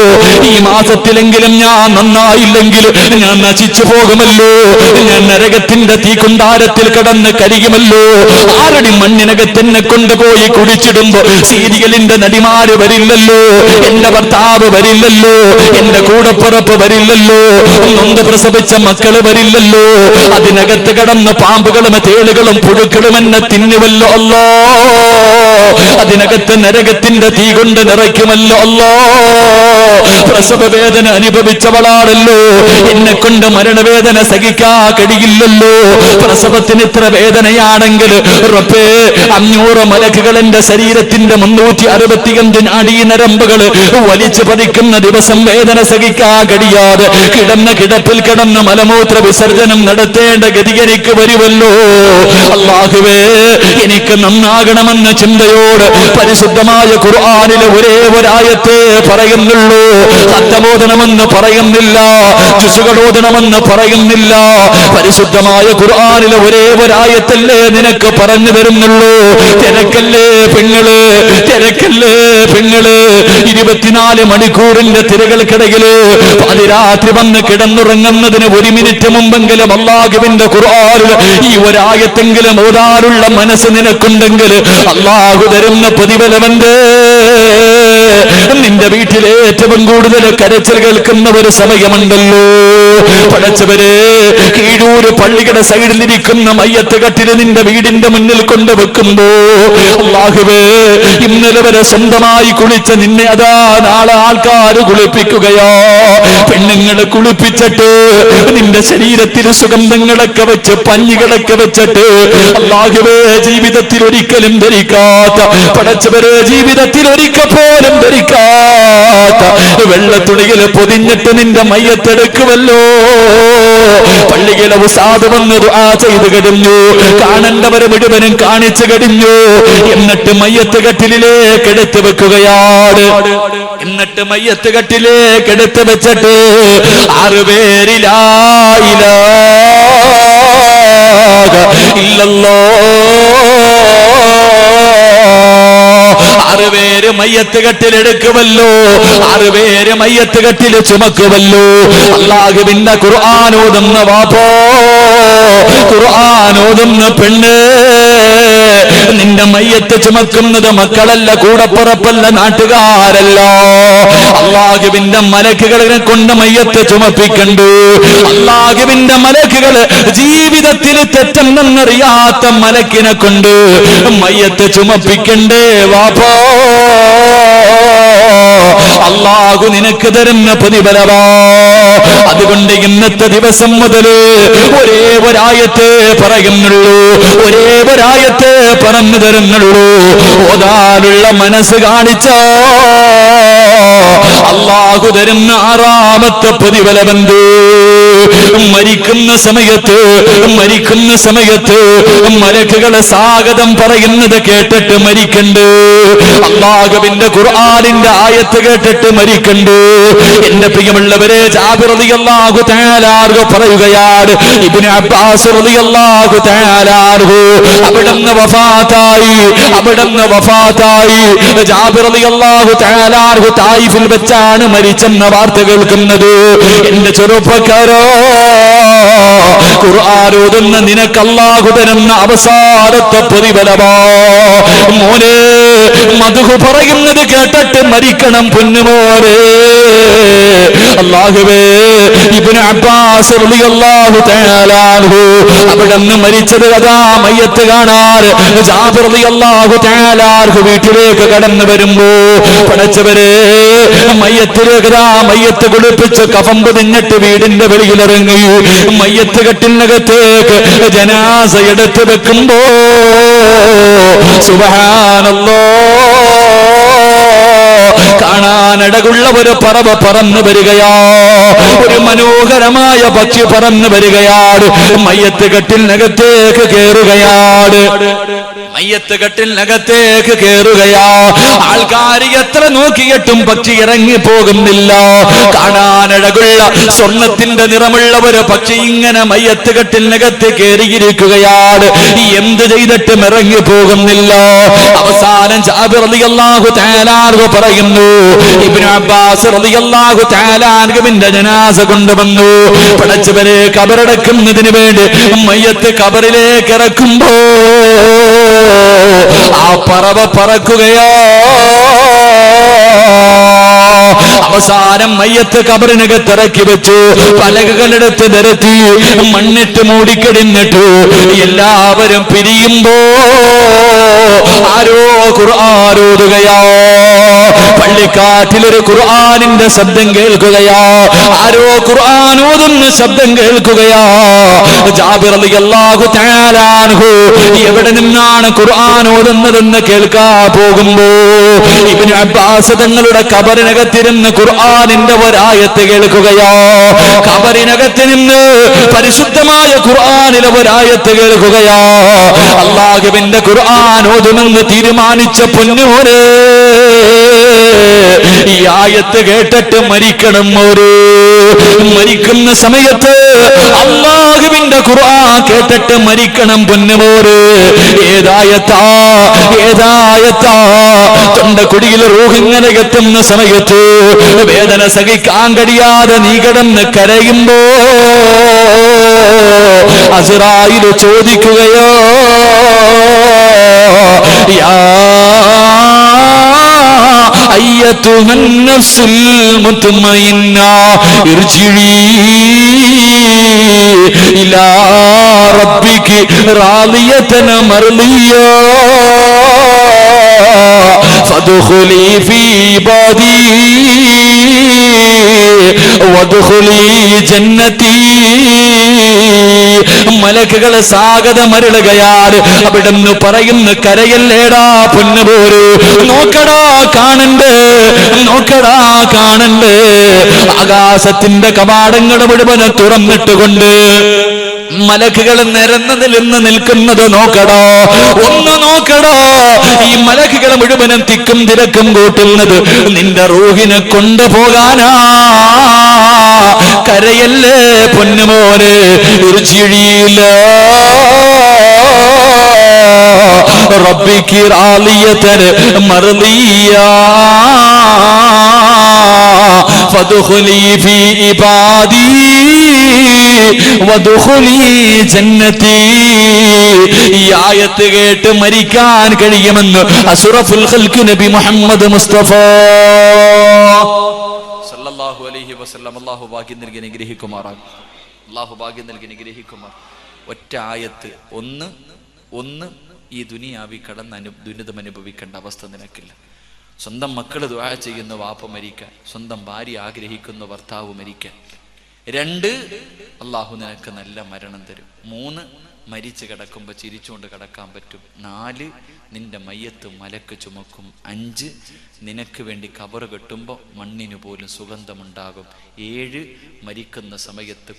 ഈ മാസത്തിലെങ്കിലും ഞാൻ നന്നായില്ലെങ്കിൽ ഞാൻ നശിച്ചു പോകുമല്ലോ, ഞാൻ നരകത്തിന്റെ തീക്കുണ്ടാരത്തിൽ കടന്ന് കരിയുമല്ലോ. ആരടി മണ്ണിനകത്തെന്നെ കൊണ്ടുപോയി കുടിച്ചിടുമ്പോ സീരിയലിന്റെ നടിമാര് വരില്ലല്ലോ, എന്റെ ഭർത്താവ് വരില്ലല്ലോ, എന്റെ കൂടപ്പുറപ്പ് വരില്ലല്ലോ, നൊന്ത് പ്രസവിച്ച മക്കള് വരില്ലല്ലോ. അതിനകത്ത് കടന്ന് പാമ്പുകളും തേളുകളും പുഴുക്കളും എന്നെ തിന്നുവല്ലോ അല്ലോ. അതിനകത്ത് നരകത്തിന്റെ തീ കൊണ്ട് നിറയ്ക്കുമല്ലോ അല്ലോ. പ്രസവ വേദന അനുഭവിച്ചവളാണല്ലോ, എന്നെ കൊണ്ട് മരണവേദന സഹിക്കാ കഴിയില്ലല്ലോ. പ്രസവത്തിന് ഇത്ര വേദനയാണെങ്കിൽ റബ്ബേ 500 മലക്കുകൾ എന്റെ ശരീരത്തിന്റെ 365 നാഡീനരമ്പുകൾ വലിച്ചു പതിക്കുന്ന ദിവസം വേദന സഹിക്കാ കഴിയാതെ കിടന്ന കിടപ്പിൽ കിടന്ന് മലമൂത്ര വിസർജനം നടത്തേണ്ട ഗതി എനിക്ക് വരുമല്ലോ. അല്ലാഹുവേ, എനിക്ക് നന്നാകണമെന്ന ചിന്തയോട് പരിശുദ്ധമായ ഖുർആനിലെ ഒരേ ഒരായത്തെ പറയുന്നുള്ളൂ. ഖത്തമോദനമെന്ന് പറയുന്നില്ല, ജുസുകളോദനമെന്ന് പറയുന്നില്ല. പരിശുദ്ധമായ ഖുർആനിലെ ഒരേ ഒരായത്തല്ലേ നിനക്ക് പറഞ്ഞു തരുന്നുള്ളൂ. തിരക്കല്ലേ പെങ്ങള്, തിരക്കല്ലേ പെങ്ങള്. 24 മണിക്കൂറിന്റെ തിരകൾക്കിടയില് പാതിരാത്രി വന്ന് കിടന്നുറങ്ങുന്നതിന് 1 മിനിറ്റ് മുമ്പെങ്കിലും അല്ലാഹുവിന്റെ ഖുർആനിൽ ഈ ഒരായത്തെങ്കിലും ഓതാനുള്ള മനസ്സ് നിനക്കുണ്ടെങ്കിൽ അല്ലാഹു തരുന്ന പ്രതിഫലമെന്ത്? നിന്റെ വീട്ടിലെ ഏറ്റവും കൂടുതൽ കരച്ചിൽ കേൾക്കുന്ന ഒരു സമയമുണ്ടല്ലോ. പടച്ചവരെ, കീഴൂര് പള്ളിയുടെ സൈഡിലിരിക്കുന്ന മയ്യത്ത് കട്ടില് നിന്റെ വീടിന്റെ മുന്നിൽ കൊണ്ടുവെക്കുമ്പോ അല്ലാഹുവേ, ഇന്നലെ വരെ സ്വന്തമായി കുളിച്ച നിന്നെ അതാ നാളെ ആൾക്കാർ കുളിപ്പിക്കുകയോ. പെണ്ണുങ്ങളെ കുളിപ്പിച്ചിട്ട് നിന്റെ ശരീരത്തിൽ സുഗന്ധങ്ങളൊക്കെ വെച്ച് പഞ്ഞികളൊക്കെ വെച്ചിട്ട് അല്ലാഹുവേ, ജീവിതത്തിൽ ഒരിക്കലും ധരിക്കാത്ത, പടച്ചവരെ ജീവിതത്തിൽ ഒരിക്കൽ പോലും ധരിക്കാത്ത വെള്ളത്തുണിയിൽ പൊതിഞ്ഞിട്ട് നിന്റെ മയ്യത്തെടുക്കുമല്ലോ. പള്ളിയിലെ ഉസ്താദ് വന്ന് ദുആ ചെയ്തു കഴിഞ്ഞു, കാണേണ്ടവരെ മുഴുവനും കാണിച്ചു കഴിഞ്ഞു. എന്നിട്ട് മയ്യത്ത് കട്ടിലേക്ക് എടുത്തു വെക്കുകയാണ്. എന്നിട്ട് മയ്യത്ത് കട്ടിലേക്ക് എടുത്തു വെച്ചിട്ട് 6 പേര് ലാ ഇലാഹ ഇല്ലല്ലാഹ് 6 പേര് മയ്യത്ത് കട്ടിലെടുക്കുമല്ലോ, 6 പേര് മയ്യത്ത് കട്ടിൽ ചുമക്കുമല്ലോ. അല്ലാഹുവിന്റെ ഖുർആൻ ഓതുന്ന വാപ്പോ, ഖുർആൻ ഓതുന്ന പെണ്ണ്, നിന്റെ മയ്യത്ത് ചുമക്കുന്നത് മക്കളല്ല, കൂടപ്പുറപ്പല്ല, നാട്ടുകാരല്ല. അല്ലാഹുവിന്റെ മലക്കുകളെ കൊണ്ട് മയ്യത്ത് ചുമപ്പിക്കണ്ടു. അല്ലാഹുവിന്റെ മലക്കുകൾ ജീവിതത്തിൽ തെറ്റെന്നറിയാത്ത മലക്കിനെ കൊണ്ട് മയ്യത്ത് ചുമപ്പിക്കണ്ടേ വാപ്പോ. അല്ലാഹു നിനക്ക് തരുന്ന പ്രതിഫലമാ. അതുകൊണ്ട് ഇന്നത്തെ ദിവസം മുതൽ ഒരേ ഒരായത്തെ പറയുന്നുള്ളൂ, ഒരേ ഒരായത്തെ പറഞ്ഞു തരുന്നുള്ളൂ. ഓതാനുള്ള മനസ്സ് കാണിച്ചോ അല്ലാഹു തരുന്ന 6ാമത്തെ പ്രതിഫലമെന്ത്? മരിക്കുന്ന സമയത്ത് മലക്കുകളെ സ്വാഗതം പറയുന്നത് കേട്ടിട്ട് മരിക്കണ്ട്. അല്ലാഹുവിന്റെ ഖുർആനിന്റെ ആയത്ത് കേട്ടിട്ട് മരിക്കണ്ട്. എന്റെ പ്രിയമുള്ളവരെ, ജാബിർ റളിയല്ലാഹു തആല അൻഹു പറയുകയാണ്, ഇബ്നു അബ്ബാസ് റളിയല്ലാഹു തആല അൻഹു അവിടുന്ന് വഫാത്തായി. ജാബിർ റളിയല്ലാഹു തആല അൻഹു തായിഫിൽ വെച്ചാണ് മരിച്ചെന്ന വാർത്ത കേൾക്കുന്നത്. എന്റെ ചെറുപ്പക്കാരോ, ഖുർആൻ ഓതുന്ന നിനക്ക് അല്ലാഹു തരുന്ന അവസാനത്തെ പ്രതിഫലമോ മോനെ, മദ്ഹ് പറയുന്നത് കേട്ടിട്ട് മരിക്കണം പൊന്നുമോനെ. അല്ലാഹുവേ, ഇബ്നു അബ്ബാസ് റളിയല്ലാഹു തആല അൻഹു അവിടുന്ന് മരിച്ചത് കഥാ മയ്യത്ത് കാണാൻ ജാബിർ റളിയല്ലാഹു തആല അൻഹു വീട്ടിലേക്ക് കടന്നു വരുമ്പോ, പടച്ചവരെ, മയ്യത്ത് കുളിപ്പിച്ച് കഫം പൊതിഞ്ഞിട്ട് വീടിന്റെ വെളിയിലിറങ്ങി മയ്യത്ത് കെട്ടിനകത്തേക്ക് ജനാസ എടുത്ത് വെക്കുമ്പോ സുബ്ഹാനല്ലാഹ്, കാണാനടകുള്ള ഒരു പറവ പറന്നു വരികയാ, ഒരു മനോഹരമായ പക്ഷി പറന്നു വരികയാണ്. മയ്യത്ത് കെട്ടിനകത്തേക്ക് കയറുകയാ. ആൾക്കാർ എത്ര നോക്കിയിട്ടും പക്ഷി ഇറങ്ങി പോകുന്നില്ല. കാണാനഴകുള്ള സ്വർണത്തിന്റെ നിറമുള്ള ഒരു പക്ഷി ഇങ്ങനെ മയ്യത്ത് കെട്ടിനകത്ത് കയറിയിരിക്കുകയാണ്. എന്ത് ചെയ്തിട്ടും ഇറങ്ങി പോകുന്നില്ല. അവസാനം ജാബിർ റളിയല്ലാഹു തആല അൻഹു പറയുന്നു, ഇബ്നു അബ്ബാസ് റളിയല്ലാഹു തആല അൻഹുവിന്റെ ജനാസ കൊണ്ടുവന്നു. പടച്ചവരെ, ഖബറടക്കുന്നതിന് വേണ്ടി മയ്യത്ത് ഖബറിലേക്ക് ഇറക്കുമ്പോ ആ പറവ പറക്കുകയോ. അവസാനം മയ്യത്ത് ഖബറിനകത്ത് ഇറക്കി വെച്ചു, പലകകളെടുത്ത് നിരത്തി മണ്ണിട്ട് മൂടിക്കിടന്നിട്ടു. എല്ലാവരും പിരിയുമ്പോ ആരോ ഖുർആൻ ഓതുകയോ. പള്ളിക്കാറ്റിലൊരു ഖുർആനിന്റെ ശബ്ദം കേൾക്കുകയോ, ആരോ ഖുർആൻ ഓതുന്ന ശബ്ദം കേൾക്കുകയോ. ജാബിർ റളിയല്ലാഹു തആല അൻഹു എവിടെ നിന്നാണ് ഖുർആൻ ഓതുന്നതെന്ന് കേൾക്കാൻ പോകുമ്പോ ഇബ്നു അബ്ബാസ് തങ്ങളുടെ ഖബറിനകത്തിരുന്ന് ഖുർആനിന്റെ ഒരായത്ത് കേൾക്കുകയോ. ഖബറിനകത്ത് നിന്ന് പരിശുദ്ധമായ ഖുർആനിലെ ഒരായത്ത് കേൾക്കുകയോ. അല്ലാഹുവിന്റെ ഖുർആൻ ഓതുമെന്ന് തീരുമാനിച്ച പൊന്നുമോനെ, ഈ ആയത്ത് കേട്ടിട്ട് മരിക്കണം. മരിക്കുന്ന സമയത്ത് അല്ലാഹുവിന്റെ ഖുർആൻ കേട്ടിട്ട് മരിക്കണം പൊന്നുമോര്. ഏതായത്താ തൊണ്ട കുടിയിൽ റൂഹിങ്ങനെ എത്തുന്ന സമയത്ത് വേദന സഹിക്കാൻ കഴിയാതെ നീ കിടന്ന് കരയുമ്പോ അസ്റായീൽ ചോദിക്കുകയോ, യാ അയ്യത്തുഹൻ നഫ്സുൽ മുത്മയിന്ന ഇർജിഇ ഇലാ റബ്ബികി റാളിയതൻ മർളിയാ ഫദ്ഖുലി ഫീ ഇബാദി വദ്ഖുലി ജന്നതി. മലക്കുകളെ സ്വാഗതമരുളുകയാണ്. അവിടുന്ന് പറയുന്ന, കരയല്ലേടാ പൊന്നുപോര്, നോക്കടാ കാണണ്ട്. ആകാശത്തിന്റെ കവാടങ്ങൾ മുഴുവനും തുറന്നിട്ടുകൊണ്ട് മലക്കുകൾ നിരന്നതിൽ നിന്ന് നിൽക്കുന്നത് നോക്കടോ, ഒന്ന് നോക്കടോ. ഈ മലക്കുകൾ മുഴുവനും തിക്കും തിരക്കും കൂട്ടുന്നത് നിന്റെ റൂഹിനെ കൊണ്ടുപോകാനാ. കരയല്ലേ പൊന്നുമോനെ, ഇർജിഇല റബ്ബികി റാളിയതൻ മർളിയാ ഫദ്ഖുലി ഫീ ഇബാദി വദ്ഖുലി ജന്നതി. ഈ ആയത്ത് കേട്ട് മരിക്കാൻ കഴിയുമെന്ന് അസ്റഫുൽ ഖൽഖ് നബി മുഹമ്മദ് മുസ്തഫ സല്ലല്ലാഹു അലൈഹി വസല്ലം. അല്ലാഹു ഭാഗ്യം നൽകി അനുഗ്രഹിക്കുമാറാകും. ഒറ്റ ആയത്ത്, ഒന്ന് ഈ ദുനിയാവി കടന്ന് ദുരിതം അനുഭവിക്കേണ്ട അവസ്ഥ നിനക്കില്ല. സ്വന്തം മക്കൾ ദുആ ചെയ്യുന്ന വാപ്പ മരിക്കാൻ, സ്വന്തം ഭാര്യ ആഗ്രഹിക്കുന്ന ഭർത്താവ് മരിക്കാൻ. 2, അള്ളാഹു നിനക്ക് നല്ല മരണം തരും. 3, മരിച്ചു കിടക്കുമ്പോൾ ചിരിച്ചുകൊണ്ട് കിടക്കാൻ പറ്റും. 4, നിന്റെ മയ്യത്ത് മലക്ക് ചുമക്കും. 5, നിനക്ക് വേണ്ടി ഖബർ കെട്ടുമ്പോൾ മണ്ണിനു പോലും സുഗന്ധമുണ്ടാകും. 7, മരിക്കുന്ന സമയത്ത്